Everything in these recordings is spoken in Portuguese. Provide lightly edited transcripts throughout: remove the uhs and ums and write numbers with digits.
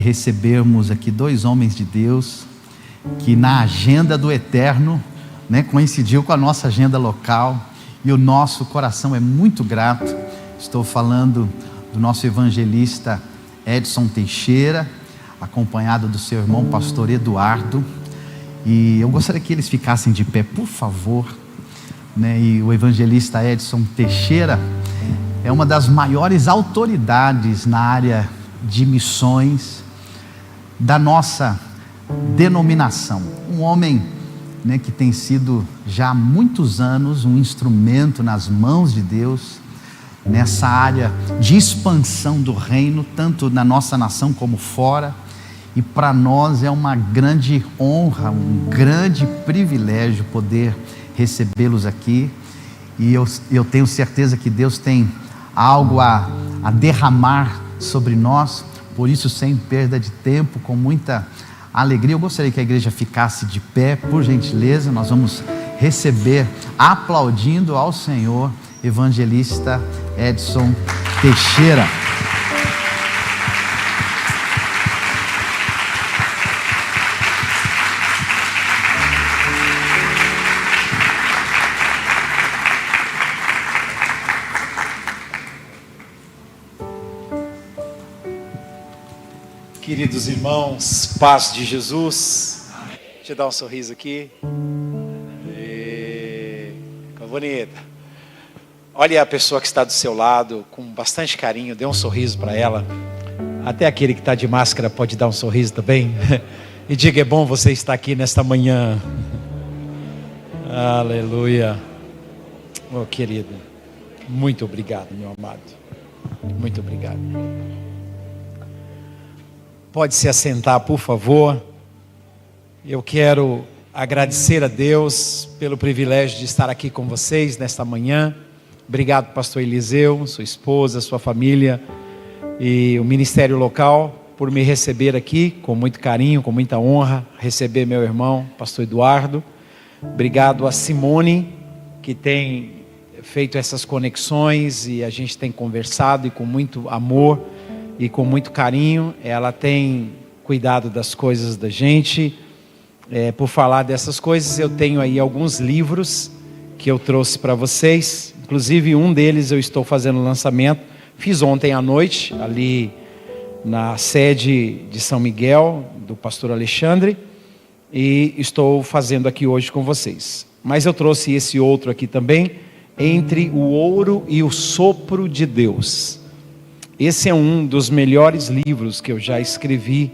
Recebermos aqui dois homens de Deus que na agenda do eterno, coincidiu com a nossa agenda local, e o nosso coração é muito grato. Estou falando do nosso evangelista Edson Teixeira, acompanhado do seu irmão pastor Eduardo, e eu gostaria que eles ficassem de pé, por favor. E o evangelista Edson Teixeira é uma das maiores autoridades na área de missões da nossa denominação. Um homem que tem sido já há muitos anos um instrumento nas mãos de Deus nessa área de expansão do reino, tanto na nossa nação como fora. E para nós é uma grande honra, um grande privilégio poder recebê-los aqui. E eu tenho certeza que Deus tem algo a derramar sobre nós. Por isso, sem perda de tempo, com muita alegria, eu gostaria que a igreja ficasse de pé, por gentileza. Nós vamos receber, aplaudindo ao Senhor, evangelista Edson Teixeira. Queridos irmãos, paz de Jesus. Deixa eu dar um sorriso aqui. Ficou bonita. Olha a pessoa que está do seu lado com bastante carinho, dê um sorriso para ela. Até aquele que está de máscara pode dar um sorriso também. E diga: é bom você estar aqui nesta manhã. Aleluia. Oh, querido, muito obrigado, meu amado. Muito obrigado. Pode se assentar, por favor. Eu quero agradecer a Deus pelo privilégio de estar aqui com vocês nesta manhã. Obrigado, pastor Eliseu, sua esposa, sua família e o ministério local por me receber aqui com muito carinho, com muita honra. Receber meu irmão, pastor Eduardo. Obrigado a Simone, que tem feito essas conexões e a gente tem conversado, e com muito amor e com muito carinho. Ela tem cuidado das coisas da gente. Por falar dessas coisas, eu tenho aí alguns livros que eu trouxe para vocês. Inclusive um deles eu estou fazendo o lançamento. Fiz ontem à noite, ali na sede de São Miguel, do pastor Alexandre. E estou fazendo aqui hoje com vocês. Mas eu trouxe esse outro aqui também, Entre o Ouro e o Sopro de Deus. Esse é um dos melhores livros que eu já escrevi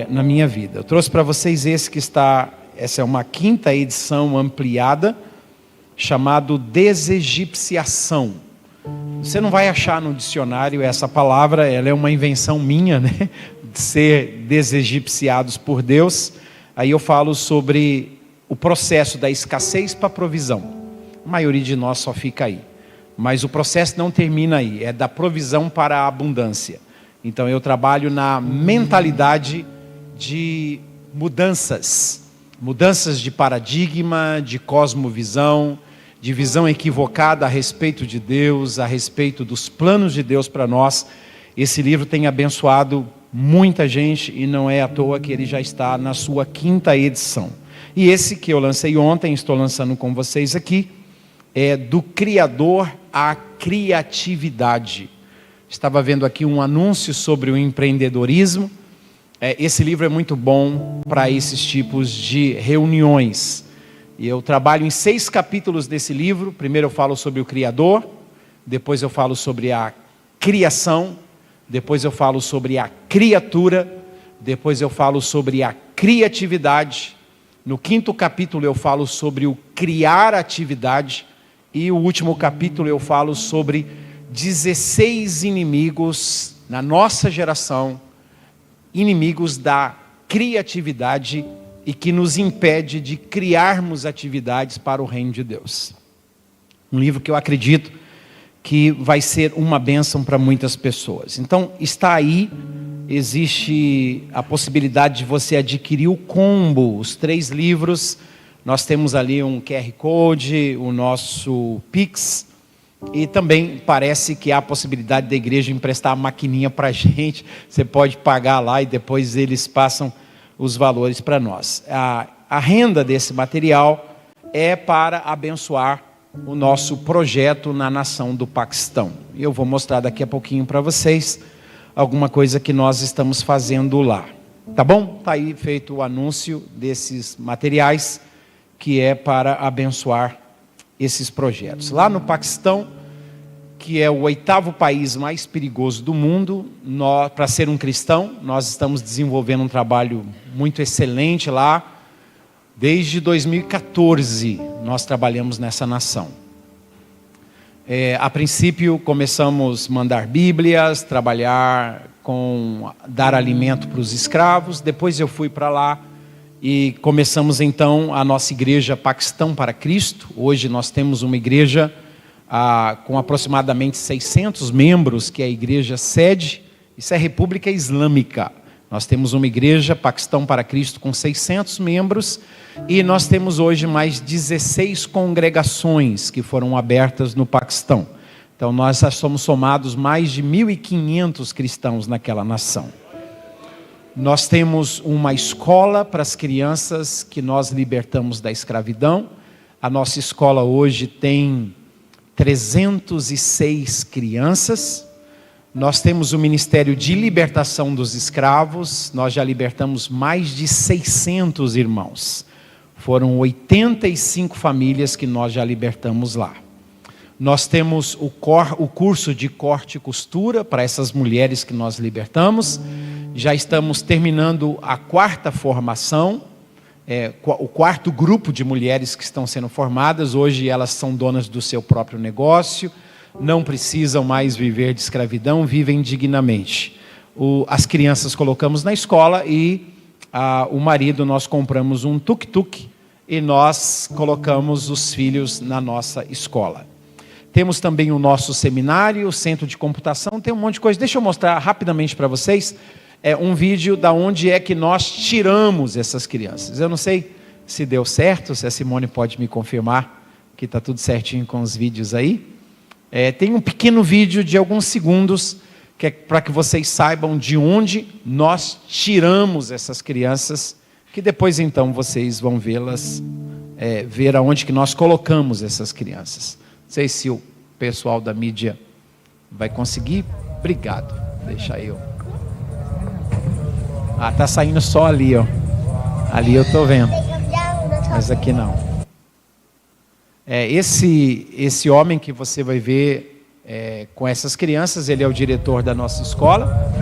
na minha vida. Eu trouxe para vocês essa é uma 5ª edição ampliada, chamado Desegipciação. Você não vai achar no dicionário essa palavra, ela é uma invenção minha, de ser desegipciados por Deus. Aí eu falo sobre o processo da escassez para a provisão. A maioria de nós só fica aí. Mas o processo não termina aí, é da provisão para a abundância. Então eu trabalho na mentalidade de mudanças de paradigma, de cosmovisão, de visão equivocada a respeito de Deus, a respeito dos planos de Deus para nós. Esse livro tem abençoado muita gente e não é à toa que ele já está na sua 5ª edição. E esse que eu lancei ontem, estou lançando com vocês aqui, é Do Criador à Criatividade. Estava vendo aqui um anúncio sobre o empreendedorismo. Esse livro é muito bom para esses tipos de reuniões. E eu trabalho em 6 capítulos desse livro. Primeiro eu falo sobre o Criador, depois eu falo sobre a criação, depois eu falo sobre a criatura, depois eu falo sobre a criatividade. No 5º capítulo eu falo sobre o criar atividade. E o último capítulo eu falo sobre 16 inimigos na nossa geração, inimigos da criatividade e que nos impede de criarmos atividades para o reino de Deus. Um livro que eu acredito que vai ser uma bênção para muitas pessoas. Então está aí, existe a possibilidade de você adquirir o combo, os 3 livros. Nós temos ali um QR Code, o nosso Pix, E também parece que há a possibilidade da igreja emprestar a maquininha para a gente. Você pode pagar lá e depois eles passam os valores para nós. A renda desse material é para abençoar o nosso projeto na nação do Paquistão. E eu vou mostrar daqui a pouquinho para vocês alguma coisa que nós estamos fazendo lá. Tá bom? Está aí feito o anúncio desses materiais, que é para abençoar esses projetos. Lá no Paquistão, que é o 8º país mais perigoso do mundo, para ser um cristão, nós estamos desenvolvendo um trabalho muito excelente lá. Desde 2014, nós trabalhamos nessa nação. A princípio, começamos a mandar Bíblias, trabalhar com dar alimento para os escravos. Depois eu fui para lá e começamos então a nossa igreja Paquistão para Cristo. Hoje nós temos uma igreja com aproximadamente 600 membros, que é a igreja sede. Isso é República Islâmica. Nós temos uma igreja Paquistão para Cristo com 600 membros e nós temos hoje mais 16 congregações que foram abertas no Paquistão. Então nós já somos somados mais de 1.500 cristãos naquela nação. Nós temos uma escola para as crianças que nós libertamos da escravidão. A nossa escola hoje tem 306 crianças. Nós temos o Ministério de Libertação dos Escravos. Nós já libertamos mais de 600 irmãos. Foram 85 famílias que nós já libertamos lá. Nós temos o curso de corte e costura para essas mulheres que nós libertamos. Já estamos terminando a 4ª formação, o 4º grupo de mulheres que estão sendo formadas. Hoje elas são donas do seu próprio negócio, não precisam mais viver de escravidão, vivem dignamente. As crianças colocamos na escola e o marido, nós compramos um tuk-tuk e nós colocamos os filhos na nossa escola. Temos também o nosso seminário, o centro de computação, tem um monte de coisa. Deixa eu mostrar rapidamente para vocês um vídeo da onde é que nós tiramos essas crianças. Eu não sei se deu certo, se a Simone pode me confirmar que está tudo certinho com os vídeos aí. Tem um pequeno vídeo de alguns segundos, que é para que vocês saibam de onde nós tiramos essas crianças, que depois então vocês vão vê-las, ver aonde que nós colocamos essas crianças. Não sei se o pessoal da mídia vai conseguir. Obrigado. Deixa eu. Tá saindo só ali, ó. Ali eu tô vendo. Mas aqui não. Esse homem que você vai ver com essas crianças, ele é o diretor da nossa escola.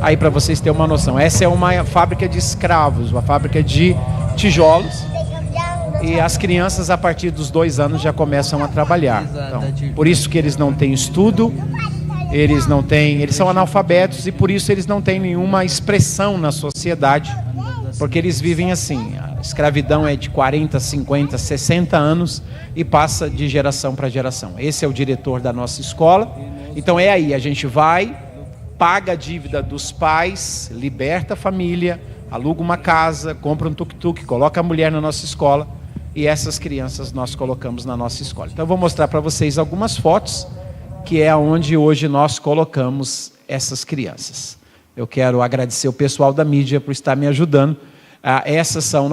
Aí para vocês terem uma noção, essa é uma fábrica de escravos, uma fábrica de tijolos. E as crianças, a partir dos 2 anos, já começam a trabalhar. Então, por isso que eles não têm estudo, eles são analfabetos e por isso eles não têm nenhuma expressão na sociedade, porque eles vivem assim. A escravidão é de 40, 50, 60 anos e passa de geração para geração. Esse é o diretor da nossa escola. Então aí, a gente vai, paga a dívida dos pais, liberta a família, aluga uma casa, compra um tuk-tuk, coloca a mulher na nossa escola. E essas crianças nós colocamos na nossa escola. Então eu vou mostrar para vocês algumas fotos, que é onde hoje nós colocamos essas crianças. Eu quero agradecer o pessoal da mídia por estar me ajudando.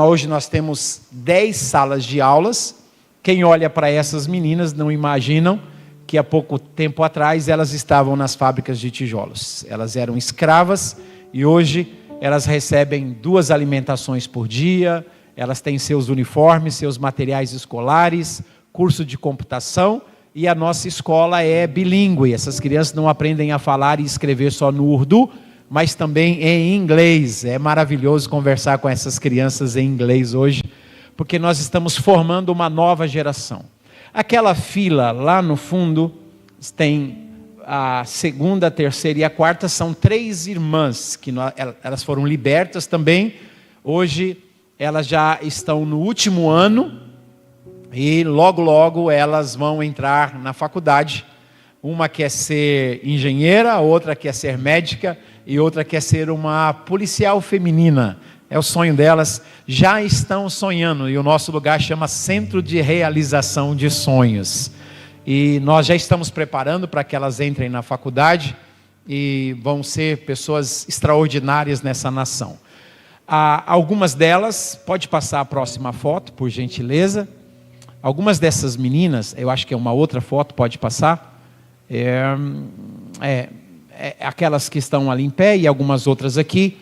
Hoje nós temos 10 salas de aulas. Quem olha para essas meninas não imaginam que há pouco tempo atrás elas estavam nas fábricas de tijolos. Elas eram escravas e hoje elas recebem 2 alimentações por dia. Elas têm seus uniformes, seus materiais escolares, curso de computação, e a nossa escola é bilíngue. Essas crianças não aprendem a falar e escrever só no Urdu, mas também em inglês. É maravilhoso conversar com essas crianças em inglês hoje, porque nós estamos formando uma nova geração. Aquela fila lá no fundo tem a 2ª, a 3ª e a 4ª, são 3 irmãs, que elas foram libertas também. Hoje elas já estão no último ano e logo, logo elas vão entrar na faculdade. Uma quer ser engenheira, a outra quer ser médica e outra quer ser uma policial feminina. É o sonho delas, já estão sonhando e o nosso lugar chama Centro de Realização de Sonhos. e nós já estamos preparando para que elas entrem na faculdade e vão ser pessoas extraordinárias nessa nação. Algumas delas, pode passar a próxima foto, por gentileza. Algumas dessas meninas, eu acho que é uma outra foto, pode passar. Aquelas que estão ali em pé e algumas outras aqui.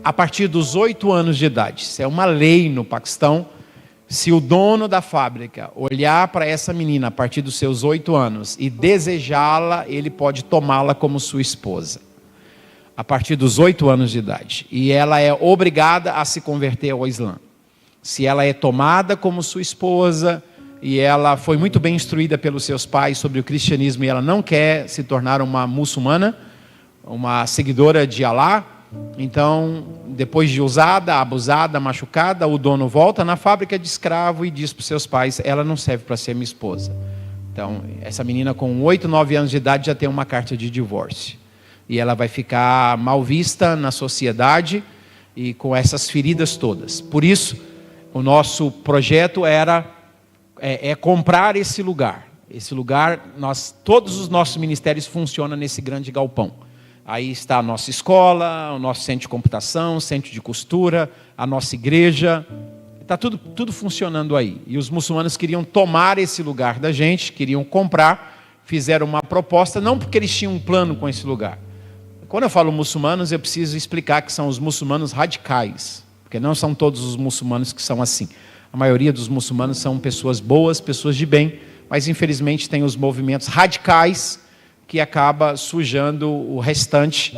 A partir dos 8 anos de idade. Isso é uma lei no Paquistão. Se o dono da fábrica olhar para essa menina a partir dos seus 8 anos e desejá-la, ele pode tomá-la como sua esposa. A partir dos 8 anos de idade. E ela é obrigada a se converter ao Islã. Se ela é tomada como sua esposa e ela foi muito bem instruída pelos seus pais sobre o cristianismo e ela não quer se tornar uma muçulmana, uma seguidora de Alá, então, depois de usada, abusada, machucada, o dono volta na fábrica de escravo e diz para os seus pais: ela não serve para ser minha esposa. Então, essa menina com 8, 9 anos de idade já tem uma carta de divórcio. E ela vai ficar mal vista na sociedade e com essas feridas todas. Por isso, o nosso projeto é comprar esse lugar. Esse lugar, todos os nossos ministérios funcionam nesse grande galpão. Aí está a nossa escola, o nosso centro de computação, centro de costura, a nossa igreja. Está tudo funcionando aí. E os muçulmanos queriam tomar esse lugar da gente, queriam comprar, fizeram uma proposta, não porque eles tinham um plano com esse lugar. Quando eu falo muçulmanos, eu preciso explicar que são os muçulmanos radicais, porque não são todos os muçulmanos que são assim. A maioria dos muçulmanos são pessoas boas, pessoas de bem, mas infelizmente tem os movimentos radicais que acaba sujando o restante,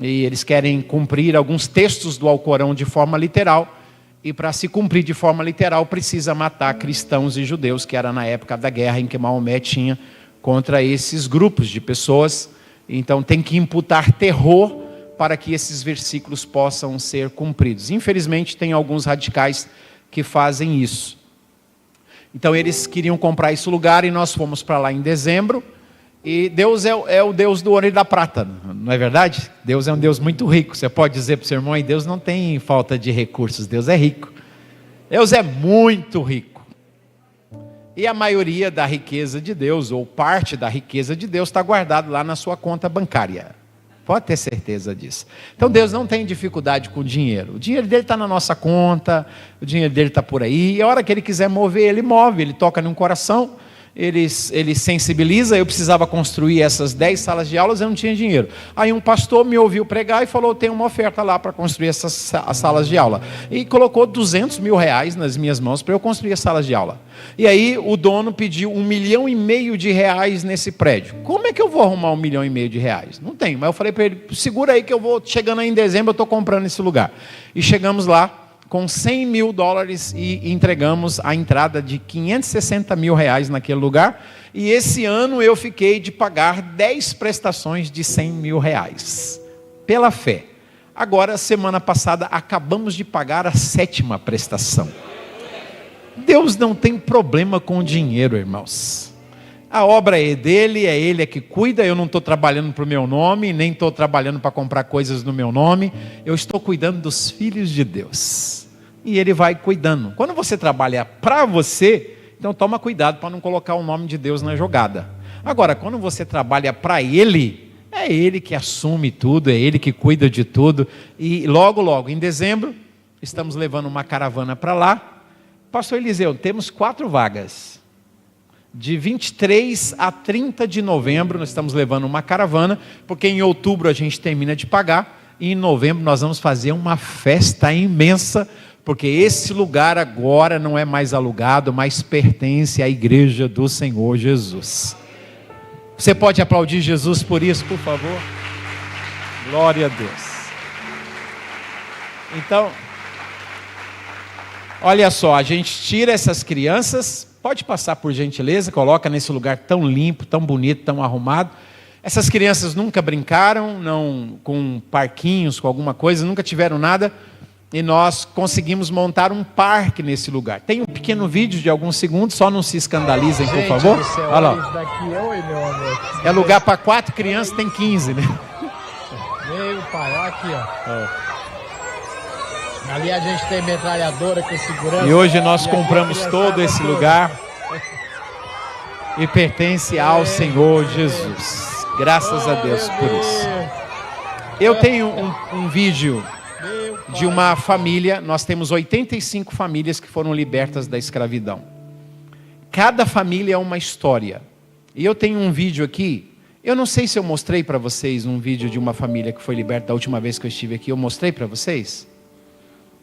e eles querem cumprir alguns textos do Alcorão de forma literal, e para se cumprir de forma literal precisa matar cristãos e judeus, que era na época da guerra em que Maomé tinha contra esses grupos de pessoas. Então tem que imputar terror para que esses versículos possam ser cumpridos. Infelizmente tem alguns radicais que fazem isso. Então eles queriam comprar esse lugar e nós fomos para lá em dezembro. E Deus é o Deus do ouro e da prata, não é verdade? Deus é um Deus muito rico. Você pode dizer para o seu irmão: Deus não tem falta de recursos, Deus é rico. Deus é muito rico. E a maioria da riqueza de Deus, ou parte da riqueza de Deus, está guardado lá na sua conta bancária. Pode ter certeza disso. Então Deus não tem dificuldade com o dinheiro. O dinheiro dele está na nossa conta, o dinheiro dele está por aí. E a hora que ele quiser mover, ele move, ele toca num coração. Ele sensibiliza. Eu precisava construir essas 10 salas de aulas, eu não tinha dinheiro. Aí um pastor me ouviu pregar e falou: tem uma oferta lá para construir essas salas de aula. E colocou 200 mil reais nas minhas mãos para eu construir as salas de aula. E aí o dono pediu 1,5 milhão de reais nesse prédio. Como é que eu vou arrumar 1,5 milhão de reais? Não tenho. Mas eu falei para ele: segura aí que eu vou, chegando aí em dezembro, eu estou comprando esse lugar. E chegamos lá com $100 mil e entregamos a entrada de 560 mil reais naquele lugar. E esse ano eu fiquei de pagar 10 prestações de 100 mil reais, pela fé. Agora, semana passada, acabamos de pagar a 7ª prestação. Deus não tem problema com o dinheiro, irmãos. A obra é dele, é ele que cuida. Eu não estou trabalhando para o meu nome, nem estou trabalhando para comprar coisas no meu nome. Eu estou cuidando dos filhos de Deus. E ele vai cuidando. Quando você trabalha para você, então toma cuidado para não colocar o nome de Deus na jogada. Agora, quando você trabalha para ele, é ele que assume tudo, é ele que cuida de tudo. E logo, em dezembro, estamos levando uma caravana para lá. Pastor Eliseu, temos 4 vagas. De 23 a 30 de novembro, nós estamos levando uma caravana, porque em outubro a gente termina de pagar, e em novembro nós vamos fazer uma festa imensa, porque esse lugar agora não é mais alugado, mas pertence à igreja do Senhor Jesus. Você pode aplaudir Jesus por isso, por favor? Glória a Deus. Então, olha só, a gente tira essas crianças. Pode passar, por gentileza, coloca nesse lugar tão limpo, tão bonito, tão arrumado. Essas crianças nunca brincaram com parquinhos, com alguma coisa, nunca tiveram nada. E nós conseguimos montar um parque nesse lugar. Tem um pequeno vídeo de alguns segundos, só não se escandalizem, por favor. Olha lá. É lugar para 4 crianças, tem 15, né? Meu pai, olha aqui, ó. Ali a gente tem metralhadora com segurança. E hoje nós compramos todo esse lugar. e pertence ao Senhor Jesus. Graças a Deus por isso. Eu tenho um vídeo de uma família. Nós temos 85 famílias que foram libertas da escravidão. Cada família é uma história. E eu tenho um vídeo aqui. Eu não sei se eu mostrei para vocês um vídeo de uma família que foi liberta da última vez que eu estive aqui. Eu mostrei para vocês?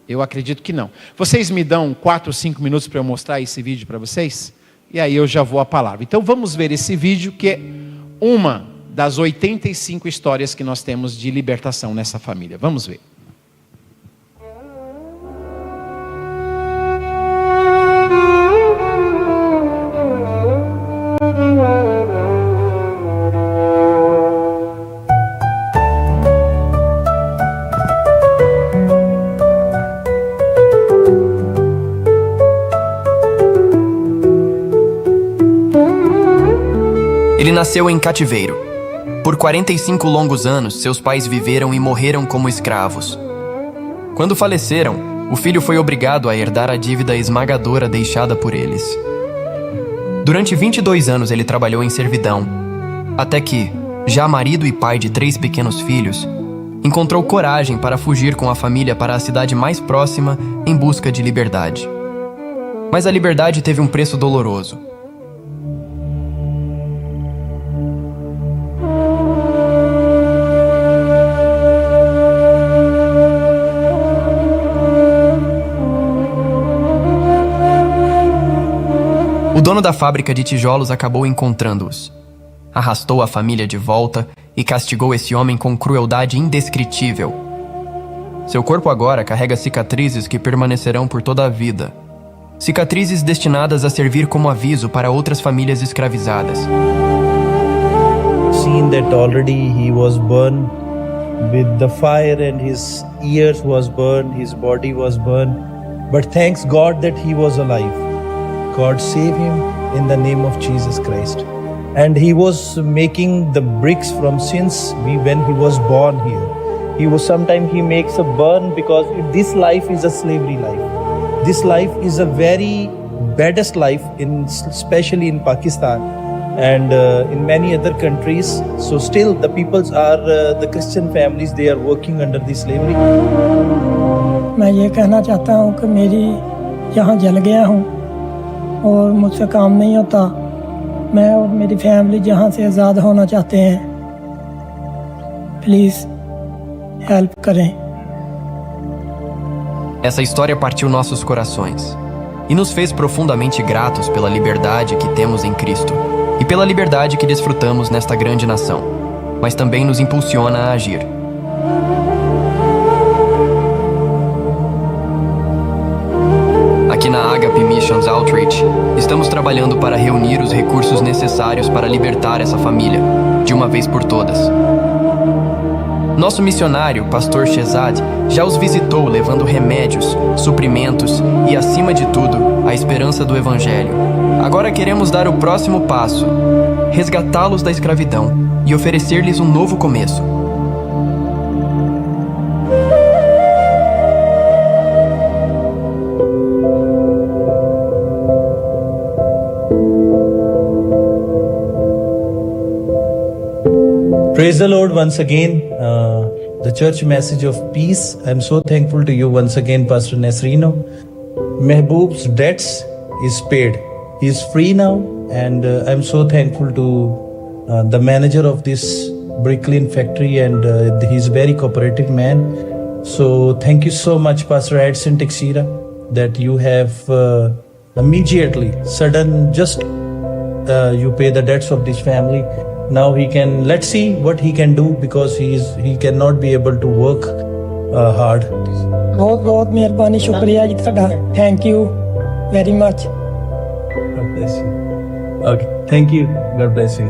Eu acredito que não. Vocês me dão 4 ou 5 minutos para eu mostrar esse vídeo para vocês? E aí eu já vou à palavra. Então vamos ver esse vídeo, que é uma das 85 histórias que nós temos de libertação nessa família. Vamos ver. Ele nasceu em cativeiro. Por 45 longos anos, seus pais viveram e morreram como escravos. Quando faleceram, o filho foi obrigado a herdar a dívida esmagadora deixada por eles. Durante 22 anos ele trabalhou em servidão, até que, já marido e pai de 3 pequenos filhos, encontrou coragem para fugir com a família para a cidade mais próxima em busca de liberdade. Mas a liberdade teve um preço doloroso. O dono da fábrica de tijolos acabou encontrando-os. Arrastou a família de volta e castigou esse homem com crueldade indescritível. Seu corpo agora carrega cicatrizes que permanecerão por toda a vida. Cicatrizes destinadas a servir como aviso para outras famílias escravizadas. Seen that already he was burned with the fire and his ears was burned, his body was burned. But thanks God that he was alive. God save him in the name of Jesus Christ. And he was making the bricks from since when he was born here. He was sometimes he makes a burn because this life is a slavery life. This life is a very baddest life, especially in Pakistan and in many other countries. So still the peoples are the Christian families, they are working under the slavery. मैं ये कहना चाहता हूँ कि मेरी यहाँ जल गया हूँ और मुझसे काम नहीं होता। मैं और मेरी फैमिली जहाँ से आज़ाद होना चाहते हैं। प्लीज़ हेल्प करें। Essa história partiu nossos corações e nos fez profundamente gratos pela liberdade que temos em Cristo e pela liberdade que desfrutamos nesta grande nação, mas também nos impulsiona a agir. Aqui na Agape Missions Outreach, estamos trabalhando para reunir os recursos necessários para libertar essa família, de uma vez por todas. Nosso missionário, pastor Shezad, já os visitou levando remédios, suprimentos e, acima de tudo, a esperança do Evangelho. Agora queremos dar o próximo passo, resgatá-los da escravidão e oferecer-lhes um novo começo. Praise the Lord once again. The church message of peace. I'm so thankful to you once again, Pastor Nasrino. Mehboob's debts is paid. He is free now, and I'm so thankful to the manager of this bricklane factory, and he's a very cooperative man. So thank you so much, Pastor Edson Texira, that you have immediately, you pay the debts of this family. Now let's see what he can do, because he cannot be able to work hard. बहुत बहुत मेहरबानी शुक्रिया जी ਤੁਹਾਡਾ। Thank you very much. God bless you. Okay, thank you. God bless you.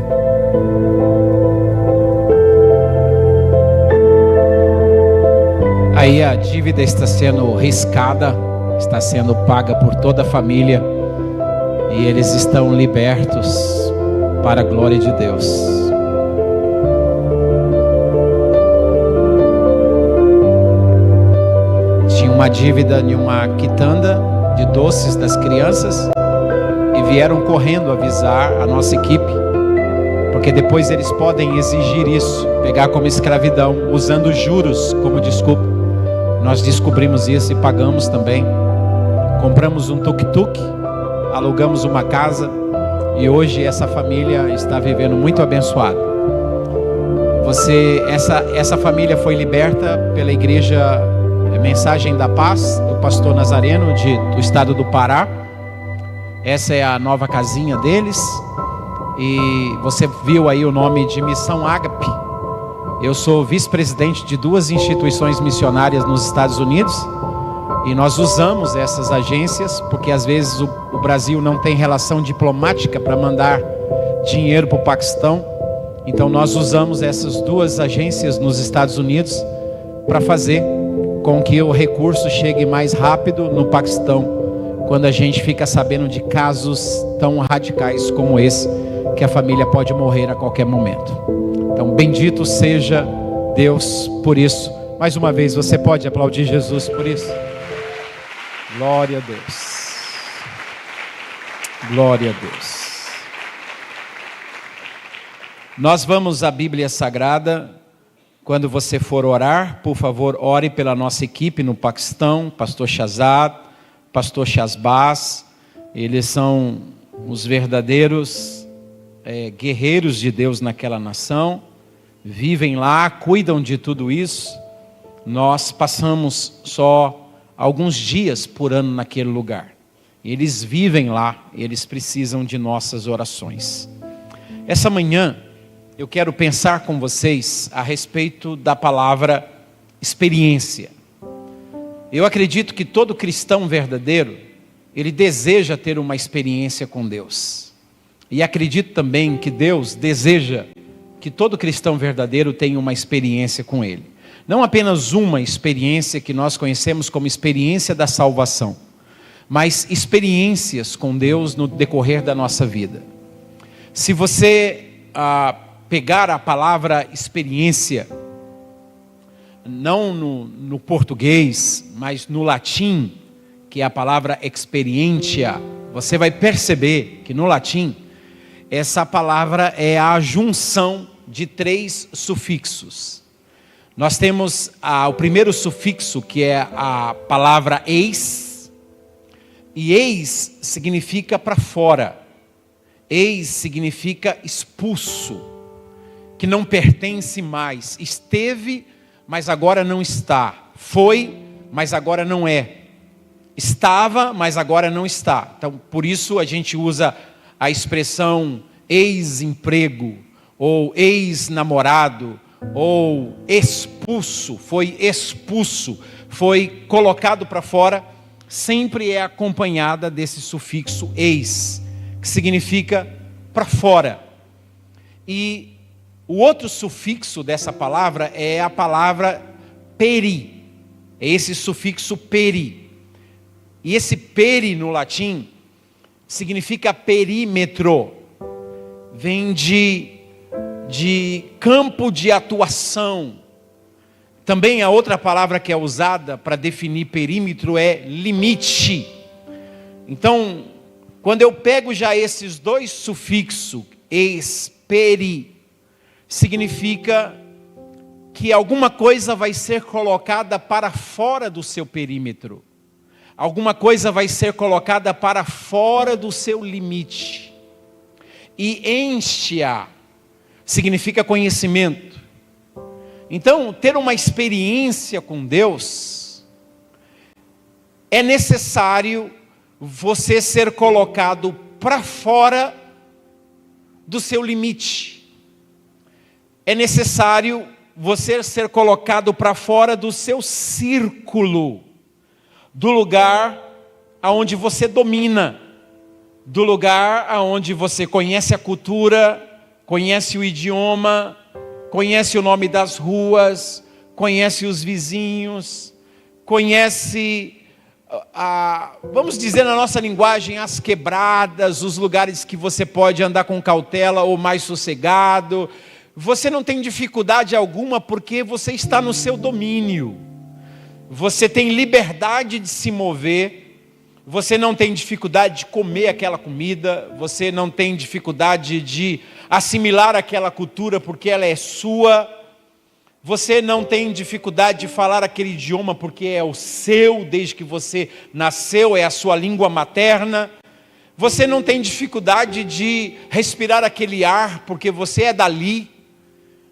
Aí a dívida está sendo riscada, está sendo paga por toda a família e eles estão libertos para a glória de Deus. Tinha uma dívida em uma quitanda de doces das crianças e vieram correndo avisar a nossa equipe, porque depois eles podem exigir isso, pegar como escravidão, usando juros como desculpa. Nós descobrimos isso e pagamos também. Compramos um tuk-tuk, alugamos uma casa e hoje essa família está vivendo muito abençoada. Essa família foi liberta pela igreja Mensagem da Paz, do pastor Nazareno do estado do Pará. Essa é a nova casinha deles. E você viu aí o nome de Missão Ágape. Eu sou vice-presidente de 2 instituições missionárias nos Estados Unidos. E nós usamos essas agências, porque às vezes o Brasil não tem relação diplomática para mandar dinheiro para o Paquistão. Então nós usamos essas 2 agências nos Estados Unidos para fazer com que o recurso chegue mais rápido no Paquistão, quando a gente fica sabendo de casos tão radicais como esse, que a família pode morrer a qualquer momento. Então, bendito seja Deus por isso. Mais uma vez, você pode aplaudir Jesus por isso? Glória a Deus. Glória a Deus. Nós vamos à Bíblia Sagrada. Quando você for orar, por favor, ore pela nossa equipe no Paquistão, pastor Shazad, pastor Shazbaz. Eles são os verdadeiros guerreiros de Deus naquela nação, vivem lá, cuidam de tudo isso. Nós passamos só alguns dias por ano naquele lugar. Eles vivem lá, eles precisam de nossas orações. Essa manhã, eu quero pensar com vocês a respeito da palavra experiência. Eu acredito que todo cristão verdadeiro, ele deseja ter uma experiência com Deus. E acredito também que Deus deseja que todo cristão verdadeiro tenha uma experiência com Ele. Não apenas uma experiência que nós conhecemos como experiência da salvação, mas experiências com Deus no decorrer da nossa vida. Se você pegar a palavra experiência, não no português, mas no latim, que é a palavra experientia, você vai perceber que no latim, essa palavra é a junção de 3 sufixos. Nós temos o primeiro sufixo, que é a palavra eis, e eis significa para fora. Eis significa expulso, que não pertence mais. Esteve, mas agora não está. Foi, mas agora não é. Estava, mas agora não está. Então, por isso a gente usa a expressão ex-emprego, ou ex-namorado, ou expulso. Foi expulso, foi colocado para fora. Sempre é acompanhada desse sufixo eis, que significa para fora. E o outro sufixo dessa palavra é a palavra peri. É esse sufixo peri. E esse peri no latim significa perímetro. Vem de campo de atuação. Também a outra palavra que é usada para definir perímetro é limite. Então, quando eu pego já esses 2 sufixos, eis, peri, significa que alguma coisa vai ser colocada para fora do seu perímetro. Alguma coisa vai ser colocada para fora do seu limite. E enche-a significa conhecimento. Então, ter uma experiência com Deus, é necessário você ser colocado para fora do seu limite. É necessário você ser colocado para fora do seu círculo, do lugar aonde você domina, do lugar aonde você conhece a cultura, conhece o idioma, conhece o nome das ruas, conhece os vizinhos, conhece, vamos dizer na nossa linguagem, as quebradas, os lugares que você pode andar com cautela ou mais sossegado. Você não tem dificuldade alguma porque você está no seu domínio. Você tem liberdade de se mover você não tem dificuldade de comer aquela comida, você não tem dificuldade de assimilar aquela cultura porque ela é sua, você não tem dificuldade de falar aquele idioma porque é o seu, desde que você nasceu, é a sua língua materna. Você não tem dificuldade de respirar aquele ar porque você é dali.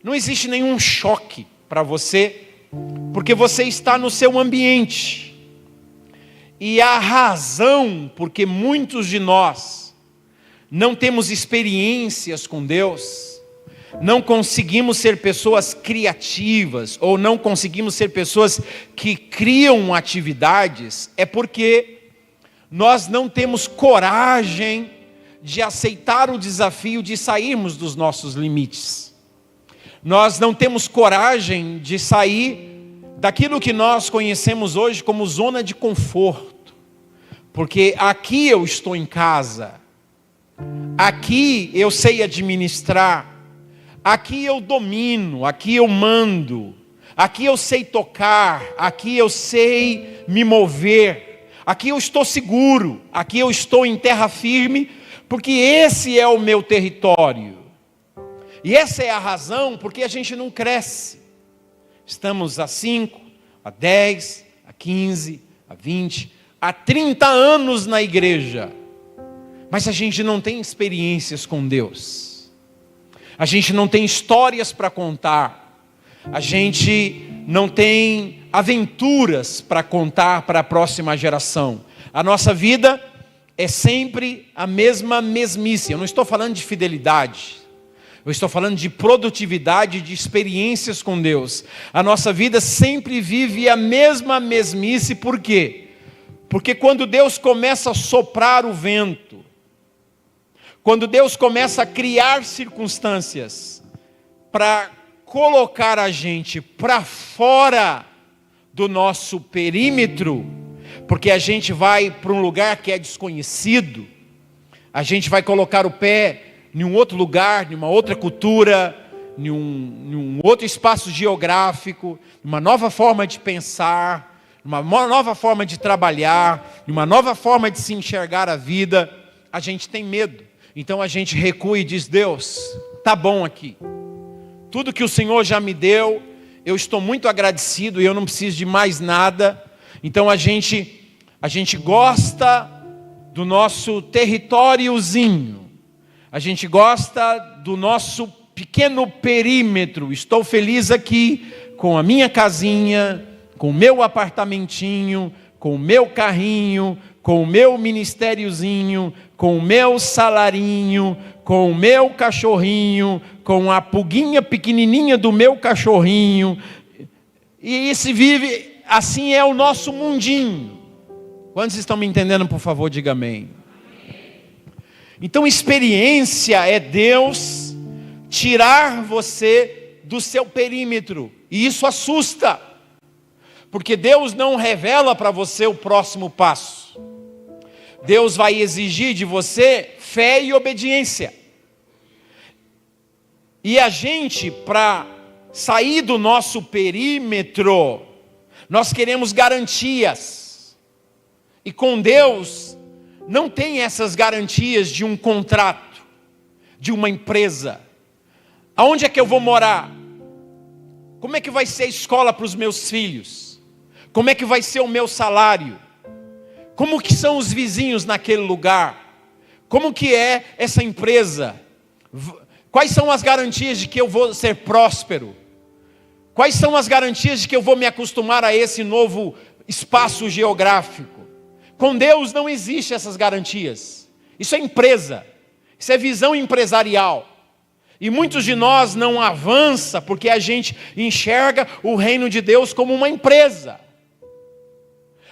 Não existe nenhum choque para você, porque você está no seu ambiente. E a razão porque muitos de nós não temos experiências com Deus, não conseguimos ser pessoas criativas, ou não conseguimos ser pessoas que criam atividades, é porque nós não temos coragem de aceitar o desafio de sairmos dos nossos limites. Nós não temos coragem de sair daquilo que nós conhecemos hoje como zona de conforto, porque aqui eu estou em casa, aqui eu sei administrar, aqui eu domino, aqui eu mando, aqui eu sei tocar, aqui eu sei me mover, aqui eu estou seguro, aqui eu estou em terra firme, porque esse é o meu território. E essa é a razão porque a gente não cresce. Estamos há 5, há 10, há 15, há 20, há 30 anos na igreja, mas a gente não tem experiências com Deus, a gente não tem histórias para contar, a gente não tem aventuras para contar para a próxima geração. A nossa vida é sempre a mesma mesmice. Eu não estou falando de fidelidade, eu estou falando de produtividade, de experiências com Deus. A nossa vida sempre vive a mesma mesmice. Por quê? Porque quando Deus começa a soprar o vento, quando Deus começa a criar circunstâncias para colocar a gente para fora do nosso perímetro, porque a gente vai para um lugar que é desconhecido, a gente vai colocar o pé em um outro lugar, em uma outra cultura, em um outro espaço geográfico, uma nova forma de pensar, uma nova forma de trabalhar, uma nova forma de se enxergar a vida, a gente tem medo. Então a gente recua e diz: Deus, tá bom aqui. Tudo que o Senhor já me deu, eu estou muito agradecido e eu não preciso de mais nada. Então a gente gosta do nosso territóriozinho. A gente gosta do nosso pequeno perímetro. Estou feliz aqui com a minha casinha, com o meu apartamentinho, com o meu carrinho, com o meu ministériozinho, com o meu salarinho, com o meu cachorrinho, com a pulguinha pequenininha do meu cachorrinho. E se vive, assim é o nosso mundinho. Quantos estão me entendendo, por favor, diga amém. Então experiência é Deus tirar você do seu perímetro. E isso assusta. Porque Deus não revela para você o próximo passo. Deus vai exigir de você fé e obediência. E a gente, para sair do nosso perímetro, nós queremos garantias. E com Deus, não tem essas garantias de um contrato, de uma empresa. Aonde é que eu vou morar? Como é que vai ser a escola para os meus filhos? Como é que vai ser o meu salário? Como que são os vizinhos naquele lugar? Como que é essa empresa? Quais são as garantias de que eu vou ser próspero? Quais são as garantias de que eu vou me acostumar a esse novo espaço geográfico? Com Deus não existe essas garantias. Isso é empresa. Isso é visão empresarial. E muitos de nós não avança porque a gente enxerga o reino de Deus como uma empresa.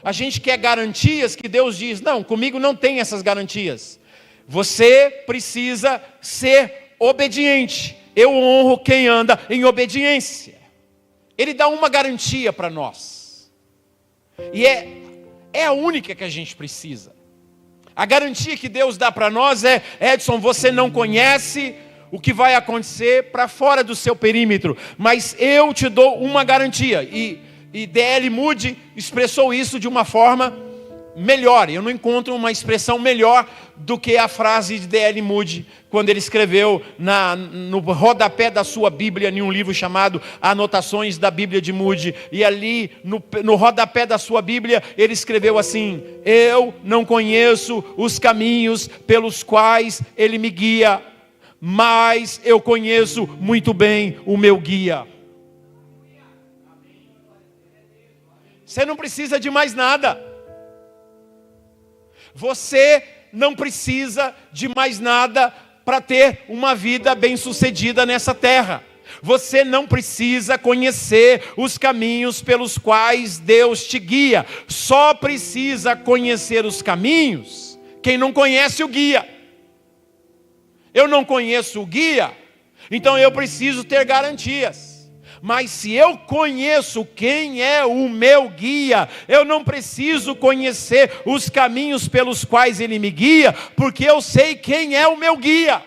A gente quer garantias que Deus diz: não, comigo não tem essas garantias. Você precisa ser obediente. Eu honro quem anda em obediência. Ele dá uma garantia para nós. E é a única que a gente precisa. A garantia que Deus dá para nós é: Edson, você não conhece o que vai acontecer para fora do seu perímetro, mas eu te dou uma garantia. E D.L. Moody expressou isso de uma forma melhor, eu não encontro uma expressão melhor do que a frase de D.L. Moody, quando ele escreveu no rodapé da sua Bíblia, em um livro chamado Anotações da Bíblia de Moody, e ali no rodapé da sua Bíblia, ele escreveu assim: eu não conheço os caminhos pelos quais ele me guia, mas eu conheço muito bem o meu guia. Você não precisa de mais nada. Você não precisa de mais nada para ter uma vida bem-sucedida nessa terra. Você não precisa conhecer os caminhos pelos quais Deus te guia. Só precisa conhecer os caminhos quem não conhece o guia. Eu não conheço o guia, então eu preciso ter garantias. Mas se eu conheço quem é o meu guia, eu não preciso conhecer os caminhos pelos quais ele me guia, porque eu sei quem é o meu guia.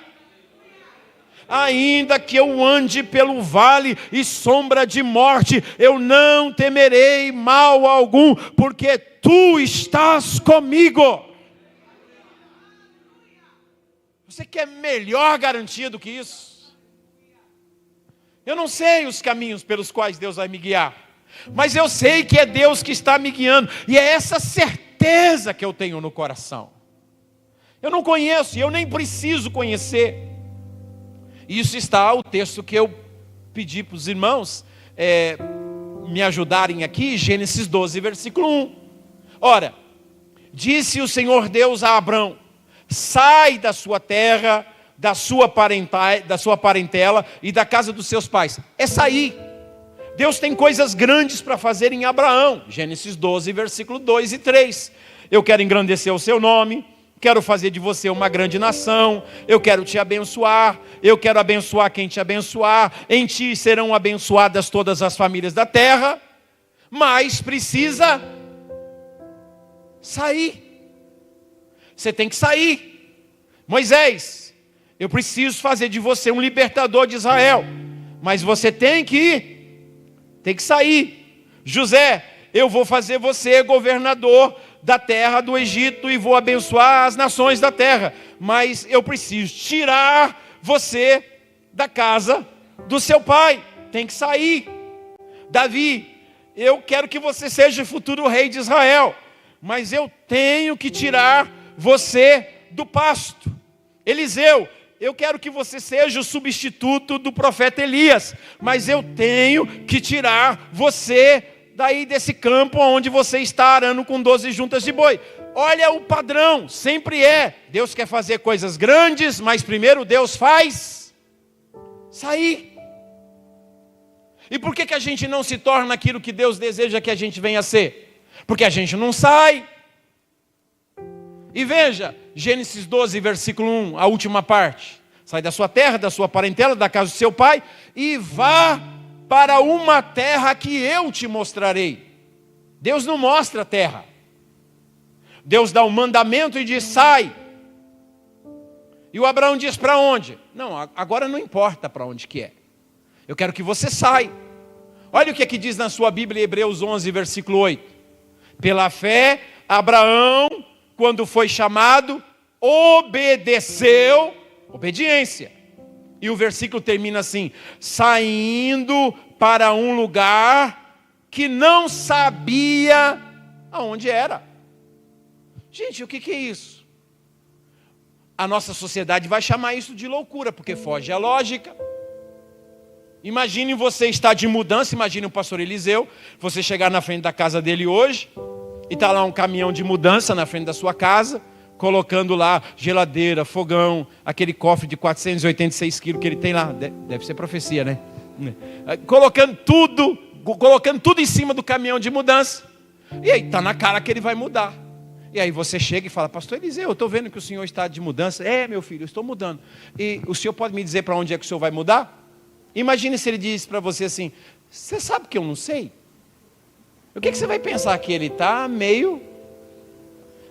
Ainda que eu ande pelo vale e sombra de morte, eu não temerei mal algum, porque tu estás comigo. Você quer melhor garantia do que isso? Eu não sei os caminhos pelos quais Deus vai me guiar, mas eu sei que é Deus que está me guiando, e é essa certeza que eu tenho no coração. Eu não conheço, e eu nem preciso conhecer. Isso está o texto que eu pedi para os irmãos me ajudarem aqui, Gênesis 12, versículo 1. Ora, disse o Senhor Deus a Abrão: sai da sua terra, da sua parentela e da casa dos seus pais. É sair. Deus tem coisas grandes para fazer em Abraão. Gênesis 12, versículo 2 e 3. Eu quero engrandecer o seu nome, quero fazer de você uma grande nação, eu quero te abençoar, eu quero abençoar quem te abençoar, em ti serão abençoadas todas as famílias da terra, mas precisa sair. Você tem que sair. Moisés, eu preciso fazer de você um libertador de Israel, mas você tem que sair. José, eu vou fazer você governador da terra do Egito e vou abençoar as nações da terra, mas eu preciso tirar você da casa do seu pai. Tem que sair. Davi, eu quero que você seja o futuro rei de Israel, mas eu tenho que tirar você do pasto. Eliseu, eu quero que você seja o substituto do profeta Elias, mas eu tenho que tirar você daí desse campo onde você está arando com 12 juntas de boi. Olha o padrão, sempre é. Deus quer fazer coisas grandes, mas primeiro Deus faz sair. E por que a gente não se torna aquilo que Deus deseja que a gente venha a ser? Porque a gente não sai. E veja, Gênesis 12, versículo 1, a última parte. Sai da sua terra, da sua parentela, da casa do seu pai, e vá para uma terra que eu te mostrarei. Deus não mostra a terra. Deus dá um mandamento e diz: sai. E o Abraão diz: para onde? Não, agora não importa para onde que é. Eu quero que você saia. Olha o que aqui diz na sua Bíblia, Hebreus 11, versículo 8. Pela fé, Abraão, quando foi chamado, obedeceu, obediência. E o versículo termina assim: saindo para um lugar que não sabia aonde era. Gente, o que é isso? A nossa sociedade vai chamar isso de loucura, porque foge à lógica. Imagine você estar de mudança, imagine o pastor Eliseu, você chegar na frente da casa dele hoje, e está lá um caminhão de mudança na frente da sua casa, colocando lá geladeira, fogão, aquele cofre de 486 quilos que ele tem lá, deve ser profecia, né? Colocando tudo em cima do caminhão de mudança, e aí está na cara que ele vai mudar. E aí você chega e fala: pastor Eliseu, eu estou vendo que o senhor está de mudança. É, meu filho, eu estou mudando. E o senhor pode me dizer para onde é que o senhor vai mudar? Imagine se ele diz para você assim: você sabe que eu não sei? O que você vai pensar? Que ele está meio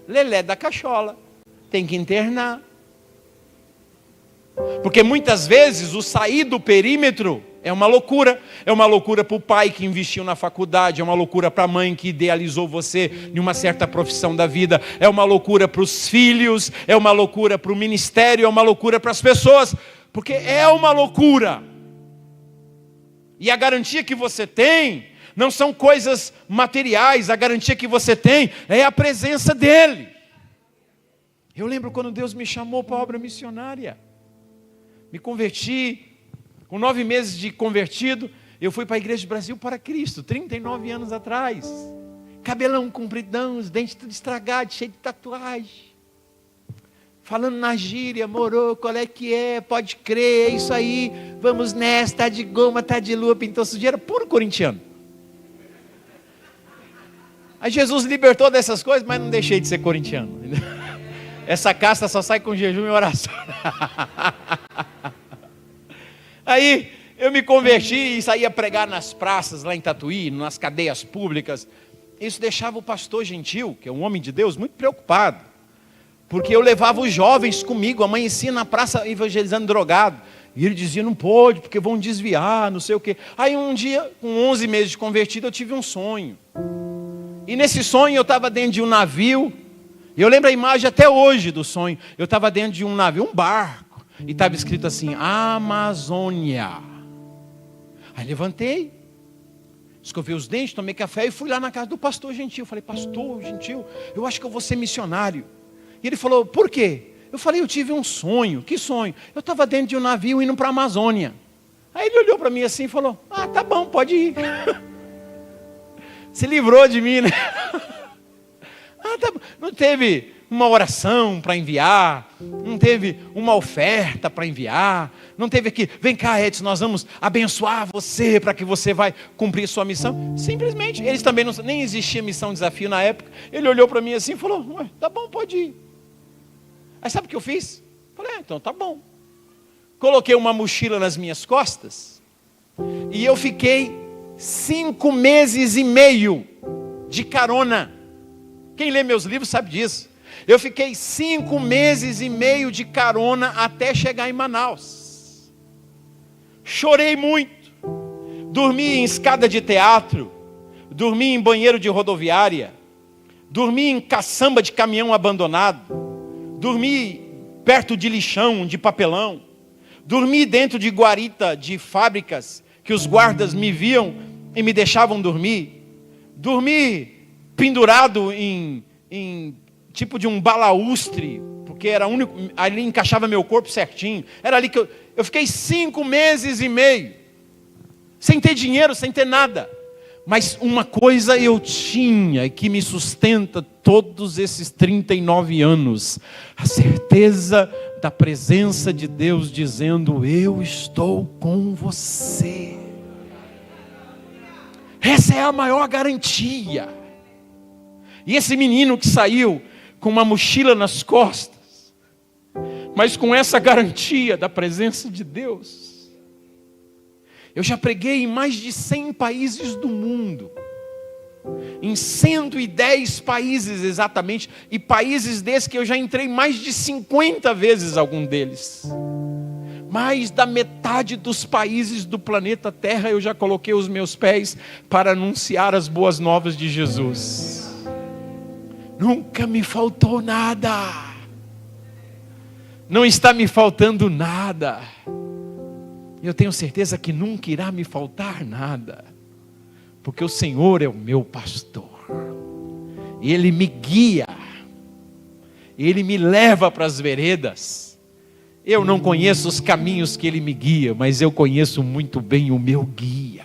lelé da cachola, tem que internar. Porque muitas vezes o sair do perímetro É uma loucura. É uma loucura para o pai que investiu na faculdade, é uma loucura para a mãe que idealizou você em uma certa profissão da vida, é uma loucura para os filhos, é uma loucura para o ministério, é uma loucura para as pessoas, porque é uma loucura. E a garantia que você tem não são coisas materiais, a garantia que você tem é a presença dEle. Eu lembro quando Deus me chamou para a obra missionária. Me converti, com 9 meses de convertido, eu fui para a Igreja do Brasil para Cristo, 39 anos atrás. Cabelão compridão, os dentes tudo estragados, cheio de tatuagem. Falando na gíria, morou, qual é que é, pode crer, é isso aí, vamos nessa, tá de goma, tá de lua, pintou sujeira, puro corintiano. Aí Jesus libertou dessas coisas, mas não deixei de ser corintiano. Essa casta só sai com jejum e oração. Aí eu me converti e saía pregar nas praças lá em Tatuí, nas cadeias públicas. Isso deixava o pastor Gentil, que é um homem de Deus, muito preocupado. Porque eu levava os jovens comigo, amanhecia na praça evangelizando drogado. E ele dizia, não pode, porque vão desviar, não sei o quê. Aí um dia, com 11 meses de convertido, eu tive um sonho. E nesse sonho eu estava dentro de um navio. E eu lembro a imagem até hoje do sonho. Eu estava dentro de um navio, um barco. E estava escrito assim, Amazônia. Aí levantei, escovei os dentes, tomei café e fui lá na casa do pastor Gentil. Falei, pastor Gentil, eu acho que eu vou ser missionário. E ele falou, por quê? Eu falei, eu tive um sonho. Que sonho? Eu estava dentro de um navio indo para a Amazônia. Aí ele olhou para mim assim e falou, tá bom, pode ir. Se livrou de mim, né? Tá bom. Não teve uma oração para enviar, não teve uma oferta para enviar, não teve aqui, vem cá Edson, nós vamos abençoar você para que você vai cumprir sua missão. Simplesmente, eles também nem existia missão desafio na época. Ele olhou para mim assim e falou, tá bom, pode ir. Aí sabe o que eu fiz? Falei, então tá bom. Coloquei uma mochila nas minhas costas e eu fiquei 5 meses e meio de carona. Quem lê meus livros sabe disso. Eu fiquei 5 meses e meio de carona até chegar em Manaus. Chorei muito. Dormi em escada de teatro. Dormi em banheiro de rodoviária. Dormi em caçamba de caminhão abandonado. Dormi perto de lixão, de papelão. Dormi dentro de guarita de fábricas que os guardas me viam e me deixavam dormir. Dormi pendurado em tipo de um balaústre, porque era único, ali encaixava meu corpo certinho. Era ali que eu fiquei 5 meses e meio, sem ter dinheiro, sem ter nada. Mas uma coisa eu tinha, que me sustenta todos esses 39 anos, a certeza da presença de Deus dizendo, eu estou com você. Essa é a maior garantia. E esse menino que saiu com uma mochila nas costas, mas com essa garantia da presença de Deus. Eu já preguei em mais de 100 países do mundo, em 110 países exatamente, e países desses que eu já entrei mais de 50 vezes algum deles. Mais da metade dos países do planeta Terra eu já coloquei os meus pés para anunciar as boas novas de Jesus. Nunca me faltou nada. Não está me faltando nada. Eu tenho certeza que nunca irá me faltar nada. Porque o Senhor é o meu pastor. Ele me guia. Ele me leva para as veredas. Eu não conheço os caminhos que Ele me guia, mas eu conheço muito bem o meu guia.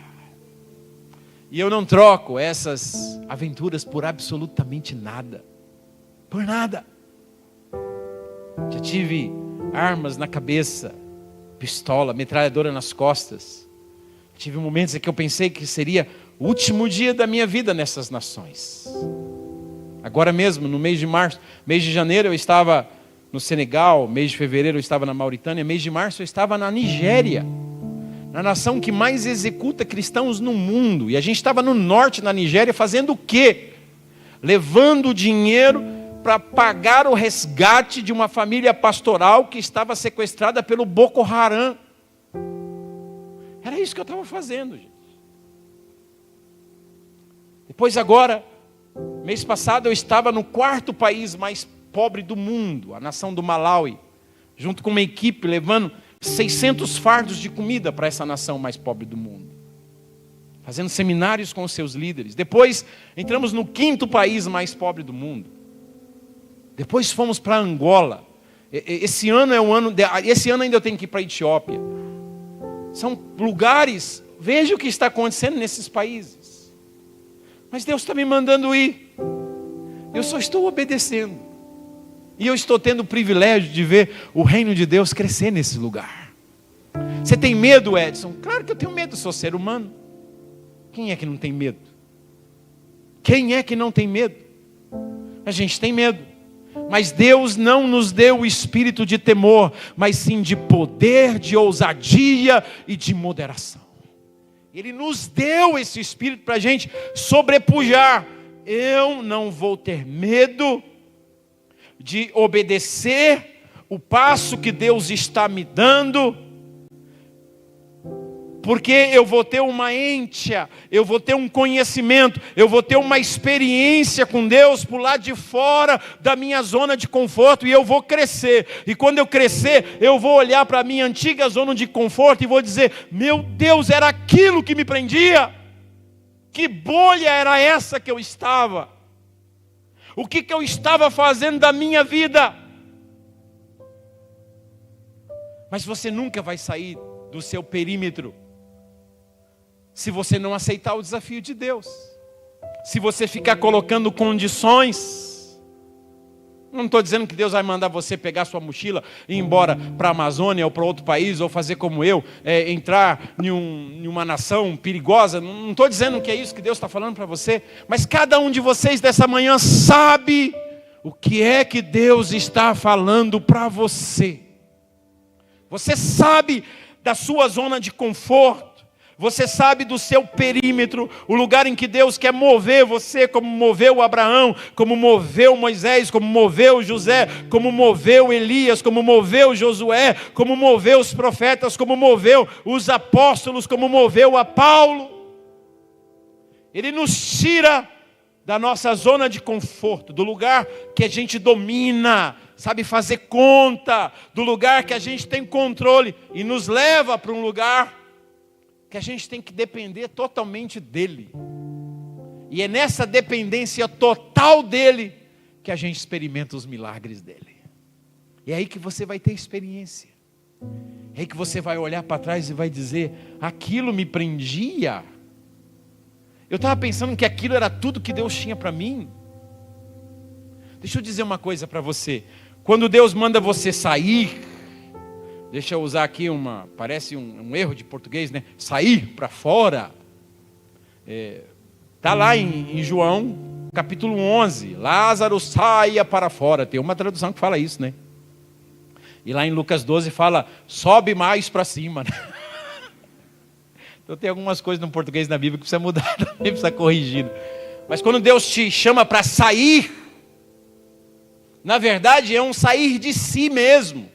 E eu não troco essas aventuras por absolutamente nada. Por nada. Já tive armas na cabeça, pistola, metralhadora nas costas. Tive momentos em que eu pensei que seria o último dia da minha vida nessas nações. Agora mesmo, no mês de março, mês de janeiro eu estava no Senegal, mês de fevereiro eu estava na Mauritânia, mês de março eu estava na Nigéria. Na nação que mais executa cristãos no mundo. E a gente estava no norte, na Nigéria, fazendo o quê? Levando dinheiro para pagar o resgate de uma família pastoral que estava sequestrada pelo Boko Haram. Era isso que eu estava fazendo, gente. Depois agora, mês passado eu estava no 4º país mais pobre do mundo, a nação do Malawi, junto com uma equipe levando 600 fardos de comida para essa nação mais pobre do mundo, fazendo seminários com os seus líderes. Depois entramos no 5º país mais pobre do mundo. Depois fomos para Angola. Esse ano ainda eu tenho que ir para a Etiópia. São lugares, veja o que está acontecendo nesses países. Mas Deus está me mandando ir. Eu só estou obedecendo. E eu estou tendo o privilégio de ver o reino de Deus crescer nesse lugar. Você tem medo, Edson? Claro que eu tenho medo, sou ser humano. Quem é que não tem medo? Quem é que não tem medo? A gente tem medo. Mas Deus não nos deu o espírito de temor, mas sim de poder, de ousadia e de moderação. Ele nos deu esse espírito para a gente sobrepujar. Eu não vou ter medo de obedecer o passo que Deus está me dando, porque eu vou ter uma êntia, eu vou ter um conhecimento, eu vou ter uma experiência com Deus por lá de fora da minha zona de conforto, e eu vou crescer. E quando eu crescer, eu vou olhar para a minha antiga zona de conforto e vou dizer: meu Deus, era aquilo que me prendia. Que bolha era essa que eu estava? O que eu estava fazendo da minha vida? Mas você nunca vai sair do seu perímetro se você não aceitar o desafio de Deus. Se você ficar colocando condições. Não estou dizendo que Deus vai mandar você pegar sua mochila e ir embora para a Amazônia ou para outro país, ou fazer como eu, entrar em uma nação perigosa. Não estou dizendo que é isso que Deus está falando para você. Mas cada um de vocês dessa manhã sabe o que é que Deus está falando para você. Você sabe da sua zona de conforto. Você sabe do seu perímetro, o lugar em que Deus quer mover você, como moveu Abraão, como moveu Moisés, como moveu José, como moveu Elias, como moveu Josué, como moveu os profetas, como moveu os apóstolos, como moveu a Paulo. Ele nos tira da nossa zona de conforto, do lugar que a gente domina, sabe fazer conta, do lugar que a gente tem controle, e nos leva para um lugar que a gente tem que depender totalmente dele. E é nessa dependência total dele que a gente experimenta os milagres dele. É aí que você vai ter experiência. É aí que você vai olhar para trás e vai dizer: aquilo me prendia. Eu estava pensando que aquilo era tudo que Deus tinha para mim. Deixa eu dizer uma coisa para você. Quando Deus manda você sair, deixa eu usar aqui parece um erro de português, né? Sair para fora. Está lá em João, capítulo 11. Lázaro saia para fora. Tem uma tradução que fala isso, né? E lá em Lucas 12 fala: sobe mais para cima. Então tem algumas coisas no português na Bíblia que precisa mudar, também precisa corrigir. Mas quando Deus te chama para sair, na verdade é um sair de si mesmo.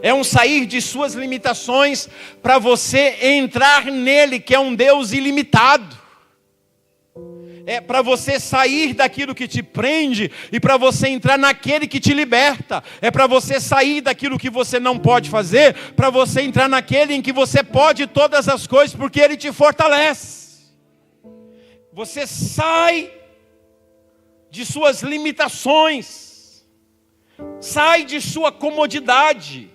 É um sair de suas limitações para você entrar nele, que é um Deus ilimitado. É para você sair daquilo que te prende e para você entrar naquele que te liberta. É para você sair daquilo que você não pode fazer, para você entrar naquele em que você pode todas as coisas, porque ele te fortalece. Você sai de suas limitações, sai de sua comodidade,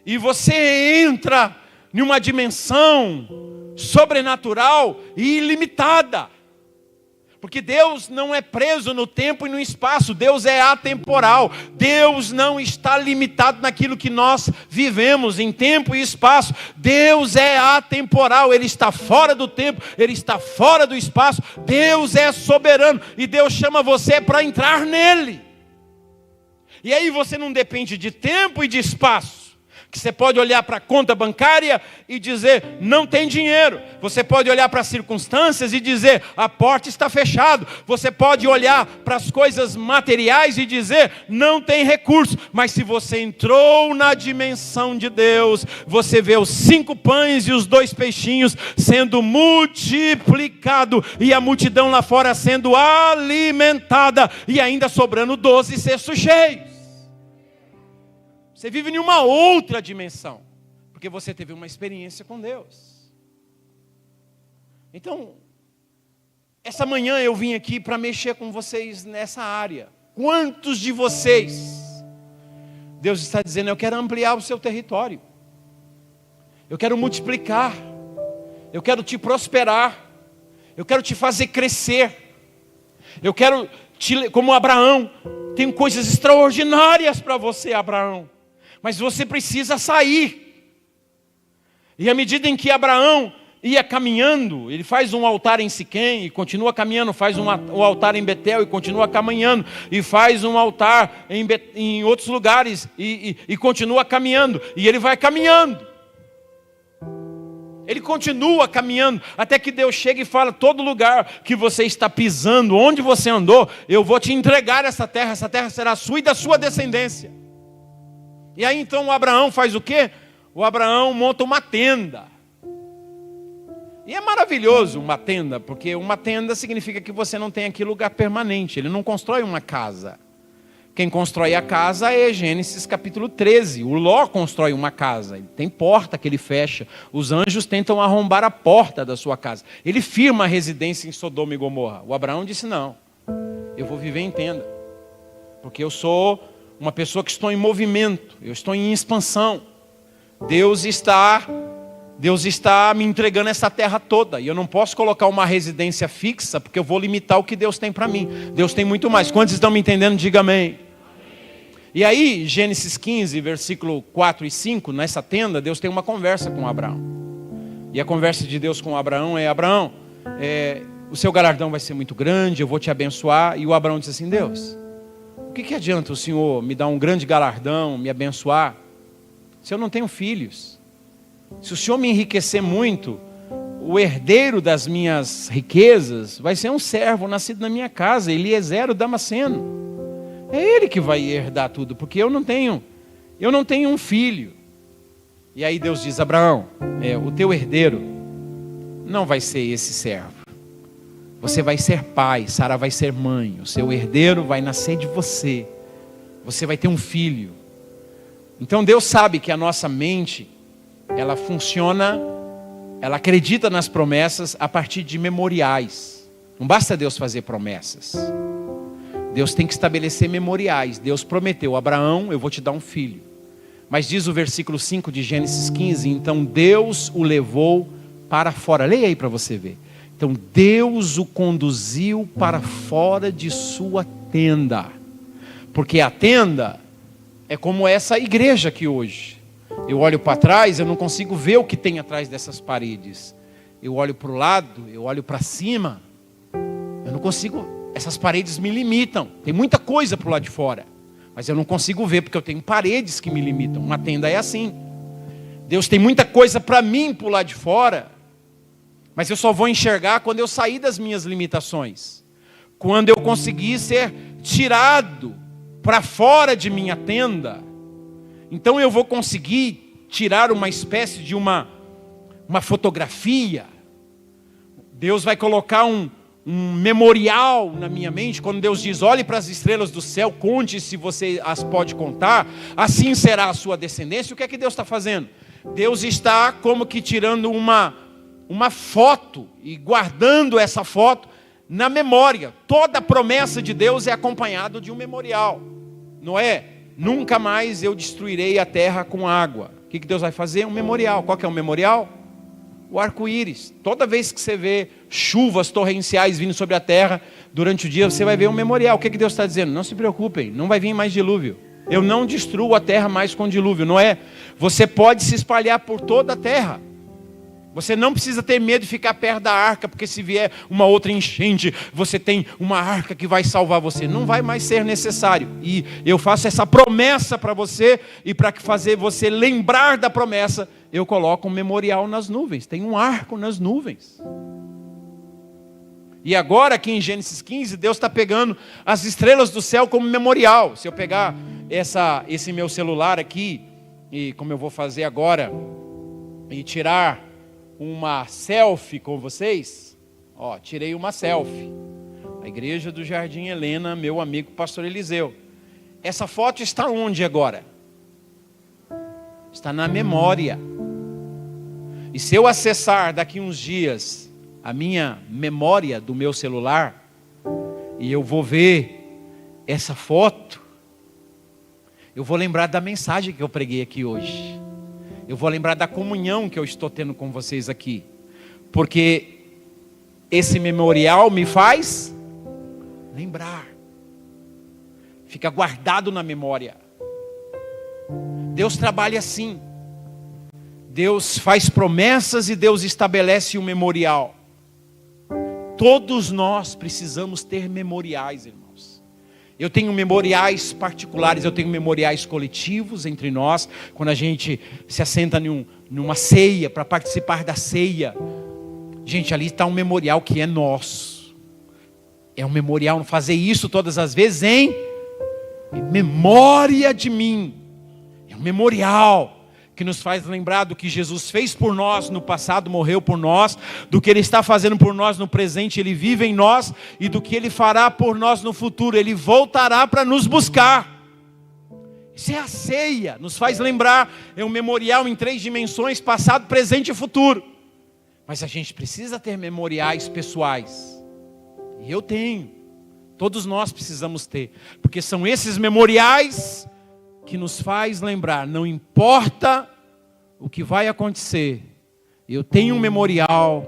e você entra em uma dimensão sobrenatural e ilimitada. Porque Deus não é preso no tempo e no espaço, Deus é atemporal. Deus não está limitado naquilo que nós vivemos em tempo e espaço. Deus é atemporal, Ele está fora do tempo, Ele está fora do espaço. Deus é soberano e Deus chama você para entrar nele. E aí você não depende de tempo e de espaço. que você pode olhar para a conta bancária e dizer, não tem dinheiro. Você pode olhar para as circunstâncias e dizer, a porta está fechada. Você pode olhar para as coisas materiais e dizer, não tem recurso. Mas se você entrou na dimensão de Deus, você vê os 5 pães e os 2 peixinhos sendo multiplicado e a multidão lá fora sendo alimentada e ainda sobrando 12 cestos cheios. Você vive em uma outra dimensão, porque você teve uma experiência com Deus. Então, essa manhã eu vim aqui para mexer com vocês nessa área. Quantos de vocês, Deus está dizendo, eu quero ampliar o seu território, eu quero multiplicar, eu quero te prosperar, eu quero te fazer crescer, eu quero te, como Abraão, tem coisas extraordinárias para você, Abraão. Mas você precisa sair. E à medida em que Abraão ia caminhando, ele faz um altar em Siquém e continua caminhando, faz um altar em Betel e continua caminhando, e faz um altar em outros lugares e continua caminhando, e ele vai caminhando. Ele continua caminhando, até que Deus chega e fala, todo lugar que você está pisando, onde você andou, eu vou te entregar essa terra será sua e da sua descendência. E aí então o Abraão faz o quê? O Abraão monta uma tenda. E é maravilhoso uma tenda, porque uma tenda significa que você não tem aqui lugar permanente. Ele não constrói uma casa. Quem constrói a casa é Gênesis capítulo 13. O Ló constrói uma casa. Ele tem porta que ele fecha. Os anjos tentam arrombar a porta da sua casa. Ele firma a residência em Sodoma e Gomorra. O Abraão disse, não, eu vou viver em tenda. Porque eu sou uma pessoa que estou em movimento, eu estou em expansão. Deus está me entregando essa terra toda, e eu não posso colocar uma residência fixa, porque eu vou limitar o que Deus tem para mim. Deus tem muito mais. Quantos estão me entendendo? Diga amém. E aí, Gênesis 15, versículo 4 e 5, nessa tenda, Deus tem uma conversa com Abraão. E a conversa de Deus com Abraão é, Abraão, o seu galardão vai ser muito grande, eu vou te abençoar. E o Abraão diz assim, Deus, o que adianta o Senhor me dar um grande galardão, me abençoar, se eu não tenho filhos? Se o Senhor me enriquecer muito, o herdeiro das minhas riquezas vai ser um servo nascido na minha casa, Eliezer o Damasceno. É ele que vai herdar tudo, porque eu não tenho um filho. E aí Deus diz, Abraão, o teu herdeiro não vai ser esse servo. Você vai ser pai, Sara vai ser mãe, o seu herdeiro vai nascer de você. Você vai ter um filho. Então Deus sabe que a nossa mente, ela funciona, ela acredita nas promessas a partir de memoriais. Não basta Deus fazer promessas. Deus tem que estabelecer memoriais. Deus prometeu, Abraão, eu vou te dar um filho. Mas diz o versículo 5 de Gênesis 15, então Deus o levou para fora. Leia aí para você ver. Então Deus o conduziu para fora de sua tenda. Porque a tenda é como essa igreja aqui hoje. Eu olho para trás, eu não consigo ver o que tem atrás dessas paredes. Eu olho para o lado, eu olho para cima. Eu não consigo, essas paredes me limitam. Tem muita coisa para o lado de fora. Mas eu não consigo ver porque eu tenho paredes que me limitam. Uma tenda é assim. Deus tem muita coisa para mim para o lado de fora. Mas eu só vou enxergar quando eu sair das minhas limitações. Quando eu conseguir ser tirado para fora de minha tenda. Então eu vou conseguir tirar uma espécie de uma fotografia. Deus vai colocar um memorial na minha mente. Quando Deus diz, olhe para as estrelas do céu, conte se você as pode contar. Assim será a sua descendência. O que é que Deus está fazendo? Deus está como que tirando uma foto e guardando essa foto na memória. Toda promessa de Deus é acompanhada de um memorial. Noé, nunca mais eu destruirei a terra com água. O que Deus vai fazer? Um memorial. Qual que é o memorial? O arco-íris. Toda vez que você vê chuvas torrenciais vindo sobre a terra, durante o dia você vai ver um memorial. O que Deus está dizendo? Não se preocupem, não vai vir mais dilúvio. Eu não destruo a terra mais com dilúvio. Noé, você pode se espalhar por toda a terra. Você não precisa ter medo de ficar perto da arca, porque se vier uma outra enchente, você tem uma arca que vai salvar você. Não vai mais ser necessário. E eu faço essa promessa para você, e para fazer você lembrar da promessa, eu coloco um memorial nas nuvens. Tem um arco nas nuvens. E agora aqui em Gênesis 15, Deus está pegando as estrelas do céu como memorial. Se eu pegar esse meu celular aqui, e como eu vou fazer agora, e tirar uma selfie com vocês, ó, tirei uma selfie. A igreja do Jardim Helena, meu amigo pastor Eliseu. Essa foto está onde agora? Está na memória. E se eu acessar daqui uns dias a minha memória do meu celular, e eu vou ver essa foto, eu vou lembrar da mensagem que eu preguei aqui hoje. Eu vou lembrar da comunhão que eu estou tendo com vocês aqui. Porque esse memorial me faz lembrar. Fica guardado na memória. Deus trabalha assim. Deus faz promessas e Deus estabelece um memorial. Todos nós precisamos ter memoriais, irmãos. Eu tenho memoriais particulares, eu tenho memoriais coletivos entre nós. Quando a gente se assenta numa ceia, para participar da ceia. Gente, ali está um memorial que é nosso. É um memorial, fazer isso todas as vezes em memória de mim. É um memorial que nos faz lembrar do que Jesus fez por nós no passado, morreu por nós, do que Ele está fazendo por nós no presente, Ele vive em nós, e do que Ele fará por nós no futuro. Ele voltará para nos buscar. Isso é a ceia, nos faz lembrar. É um memorial em 3 dimensões, passado, presente e futuro. Mas a gente precisa ter memoriais pessoais. E eu tenho. Todos nós precisamos ter. Porque são esses memoriais que nos faz lembrar, não importa o que vai acontecer, eu tenho um memorial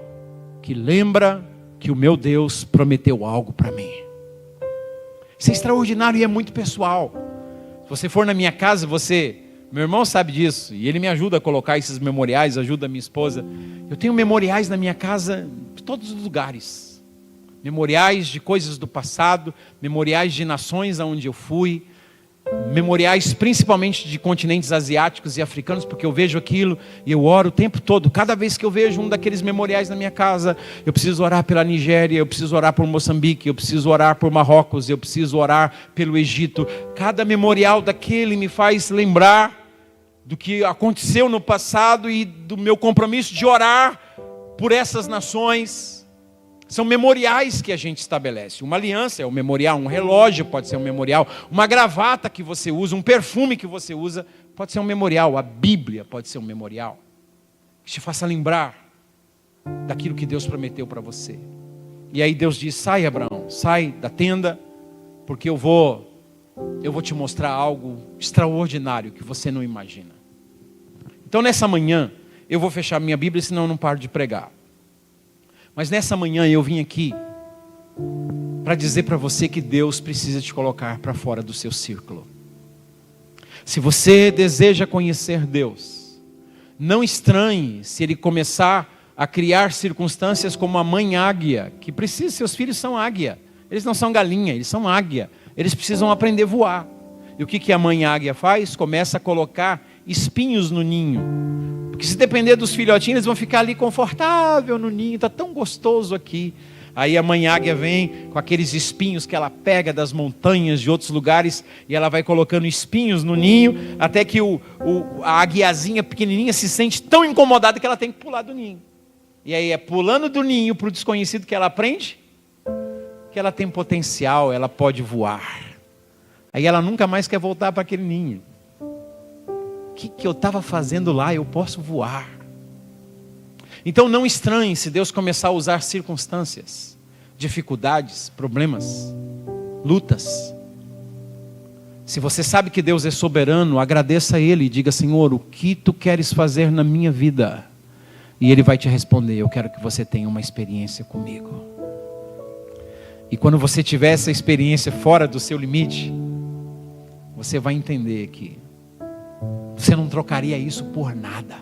que lembra que o meu Deus prometeu algo para mim. Isso é extraordinário e é muito pessoal. Se você for na minha casa, meu irmão sabe disso, e ele me ajuda a colocar esses memoriais, ajuda a minha esposa. Eu tenho memoriais na minha casa, de todos os lugares. Memoriais de coisas do passado, memoriais de nações aonde eu fui, memoriais principalmente de continentes asiáticos e africanos, porque eu vejo aquilo e eu oro o tempo todo. Cada vez que eu vejo um daqueles memoriais na minha casa, eu preciso orar pela Nigéria, eu preciso orar por Moçambique, eu preciso orar por Marrocos, eu preciso orar pelo Egito. Cada memorial daquele me faz lembrar do que aconteceu no passado e do meu compromisso de orar por essas nações. São memoriais que a gente estabelece. Uma aliança é um memorial, um relógio pode ser um memorial, uma gravata que você usa, um perfume que você usa, pode ser um memorial. A Bíblia pode ser um memorial, que te faça lembrar daquilo que Deus prometeu para você. E aí Deus diz: sai, Abraão, sai da tenda, porque eu vou te mostrar algo extraordinário que você não imagina. Então nessa manhã, eu vou fechar minha Bíblia, senão eu não paro de pregar. Mas nessa manhã eu vim aqui para dizer para você que Deus precisa te colocar para fora do seu círculo. Se você deseja conhecer Deus, não estranhe se Ele começar a criar circunstâncias como a mãe águia, que precisa, seus filhos são águia. Eles não são galinha, eles são águia. Eles precisam aprender a voar. E o que a mãe águia faz? Começa a colocar espinhos no ninho. Porque se depender dos filhotinhos, eles vão ficar ali confortável no ninho, está tão gostoso aqui. Aí a mãe águia vem com aqueles espinhos que ela pega das montanhas de outros lugares, e ela vai colocando espinhos no ninho, até que a águiazinha pequenininha se sente tão incomodada que ela tem que pular do ninho. E aí é pulando do ninho para o desconhecido que ela aprende que ela tem potencial, ela pode voar. Aí ela nunca mais quer voltar para aquele ninho. O que eu estava fazendo lá? Eu posso voar. Então não estranhe se Deus começar a usar circunstâncias, dificuldades, problemas, lutas. Se você sabe que Deus é soberano, agradeça a Ele e diga: Senhor, o que Tu queres fazer na minha vida? E Ele vai te responder: eu quero que você tenha uma experiência comigo. E quando você tiver essa experiência fora do seu limite, você vai entender que você não trocaria isso por nada.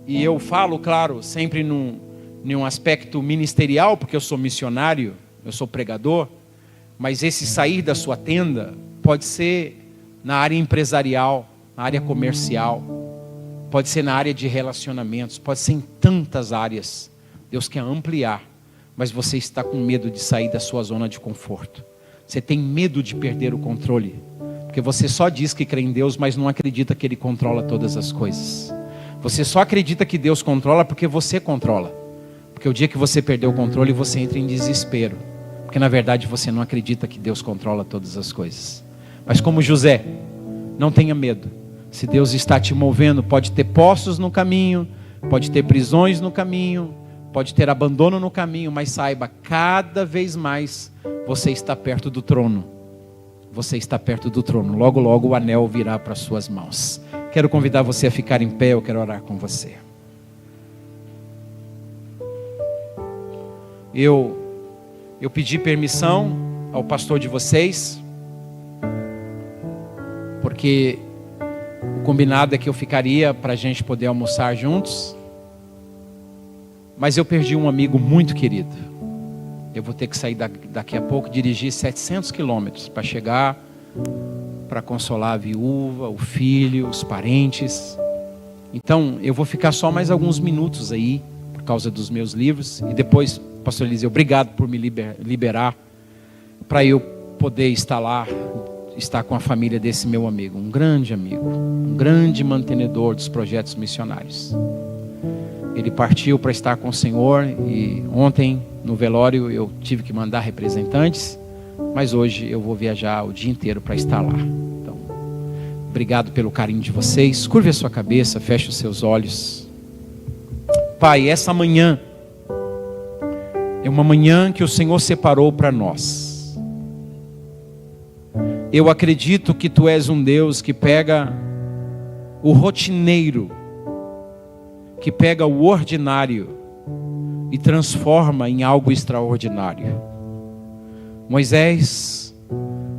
E eu falo, claro, sempre num aspecto ministerial, porque eu sou missionário, eu sou pregador, mas esse sair da sua tenda pode ser na área empresarial, na área comercial, pode ser na área de relacionamentos, pode ser em tantas áreas. Deus quer ampliar, mas você está com medo de sair da sua zona de conforto. Você tem medo de perder o controle, porque você só diz que crê em Deus, mas não acredita que Ele controla todas as coisas. Você só acredita que Deus controla porque você controla. Porque o dia que você perder o controle, você entra em desespero. Porque na verdade você não acredita que Deus controla todas as coisas. Mas como José, não tenha medo. Se Deus está te movendo, pode ter poços no caminho, pode ter prisões no caminho, pode ter abandono no caminho, mas saiba, cada vez mais você está perto do trono. Você está perto do trono. Logo, logo o anel virá para as suas mãos. Quero convidar você a ficar em pé, eu quero orar com você. Eu pedi permissão ao pastor de vocês, porque o combinado é que eu ficaria para a gente poder almoçar juntos, mas eu perdi um amigo muito querido. Eu vou ter que sair daqui a pouco, dirigir 700 quilômetros para chegar, para consolar a viúva, o filho, os parentes. Então eu vou ficar só mais alguns minutos aí, por causa dos meus livros, e depois, pastor Eliseu, obrigado por me liberar, para eu poder estar lá, estar com a família desse meu amigo, um grande mantenedor dos projetos missionários. Ele partiu para estar com o Senhor, e ontem no velório eu tive que mandar representantes, mas hoje eu vou viajar o dia inteiro para estar lá. Então, obrigado pelo carinho de vocês. Curve a sua cabeça, feche os seus olhos. Pai, essa manhã é uma manhã que o Senhor separou para nós. Eu acredito que Tu és um Deus que pega o rotineiro, que pega o ordinário e transforma em algo extraordinário. Moisés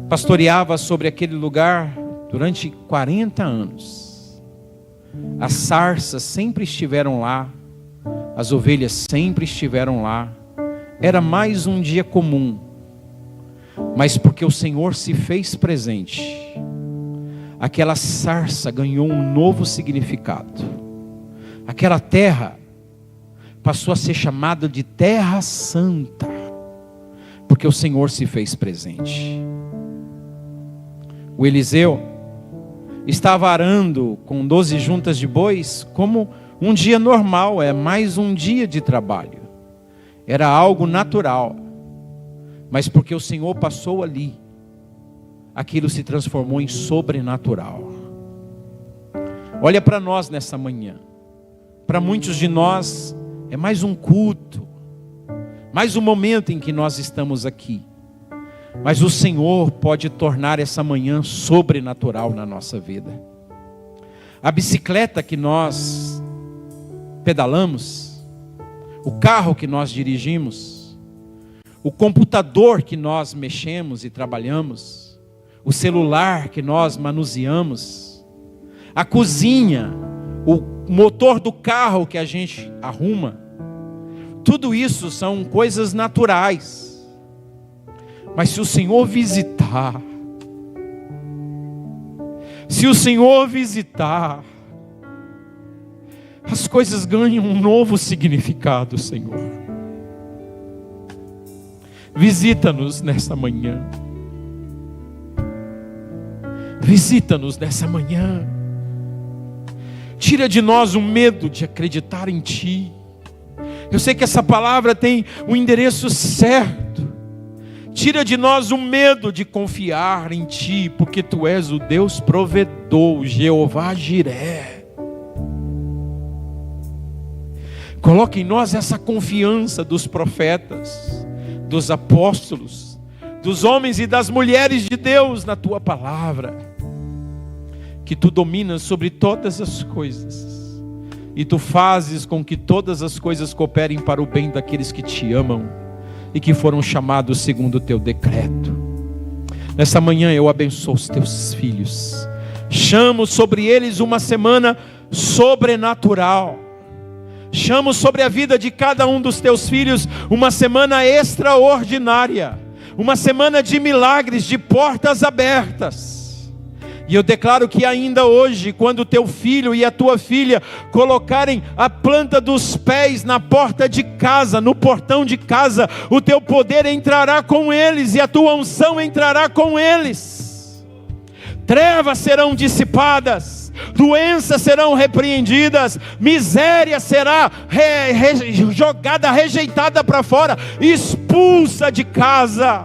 pastoreava sobre aquele lugar durante 40 anos. As sarças sempre estiveram lá, as ovelhas sempre estiveram lá. Era mais um dia comum, mas porque o Senhor se fez presente, aquela sarça ganhou um novo significado. Aquela terra passou a ser chamada de Terra Santa, porque o Senhor se fez presente. O Eliseu estava arando com 12 juntas de bois, como um dia normal, é mais um dia de trabalho. Era algo natural, mas porque o Senhor passou ali, aquilo se transformou em sobrenatural. Olha para nós nessa manhã. Para muitos de nós é mais um culto, mais um momento em que nós estamos aqui. Mas o Senhor pode tornar essa manhã sobrenatural na nossa vida. A bicicleta que nós pedalamos, o carro que nós dirigimos, o computador que nós mexemos e trabalhamos, o celular que nós manuseamos, a cozinha, o motor do carro que a gente arruma, tudo isso são coisas naturais. Mas se o Senhor visitar, as coisas ganham um novo significado, Senhor. Visita-nos nessa manhã. Visita-nos nessa manhã. Tira de nós o medo de acreditar em Ti. Eu sei que essa palavra tem o endereço certo. Tira de nós o medo de confiar em Ti, porque Tu és o Deus provedor, o Jeová Jiré. Coloque em nós essa confiança dos profetas, dos apóstolos, dos homens e das mulheres de Deus na Tua palavra. Que Tu dominas sobre todas as coisas, e Tu fazes com que todas as coisas cooperem para o bem daqueles que Te amam, e que foram chamados segundo o Teu decreto. Nessa manhã eu abençoo os Teus filhos, chamo sobre eles uma semana sobrenatural. Chamo sobre a vida de cada um dos teus filhos uma semana extraordinária, uma semana de milagres, de portas abertas. E eu declaro que ainda hoje, quando o teu filho e a tua filha colocarem a planta dos pés na porta de casa, no portão de casa, o teu poder entrará com eles e a tua unção entrará com eles. Trevas serão dissipadas, doenças serão repreendidas, miséria será jogada, rejeitada para fora, expulsa de casa.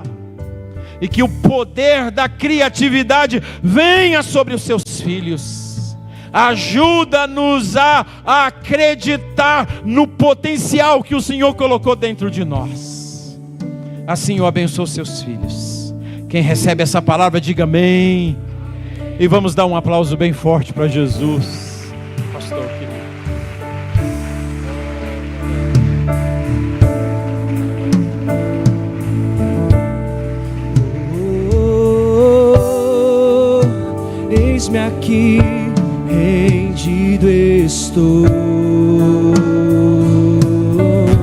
E que o poder da criatividade venha sobre os seus filhos. Ajuda-nos a acreditar no potencial que o Senhor colocou dentro de nós. Assim eu abençoo seus filhos. Quem recebe essa palavra, diga amém. E vamos dar um aplauso bem forte para Jesus. Pastor querido. Eis-me aqui, rendido estou.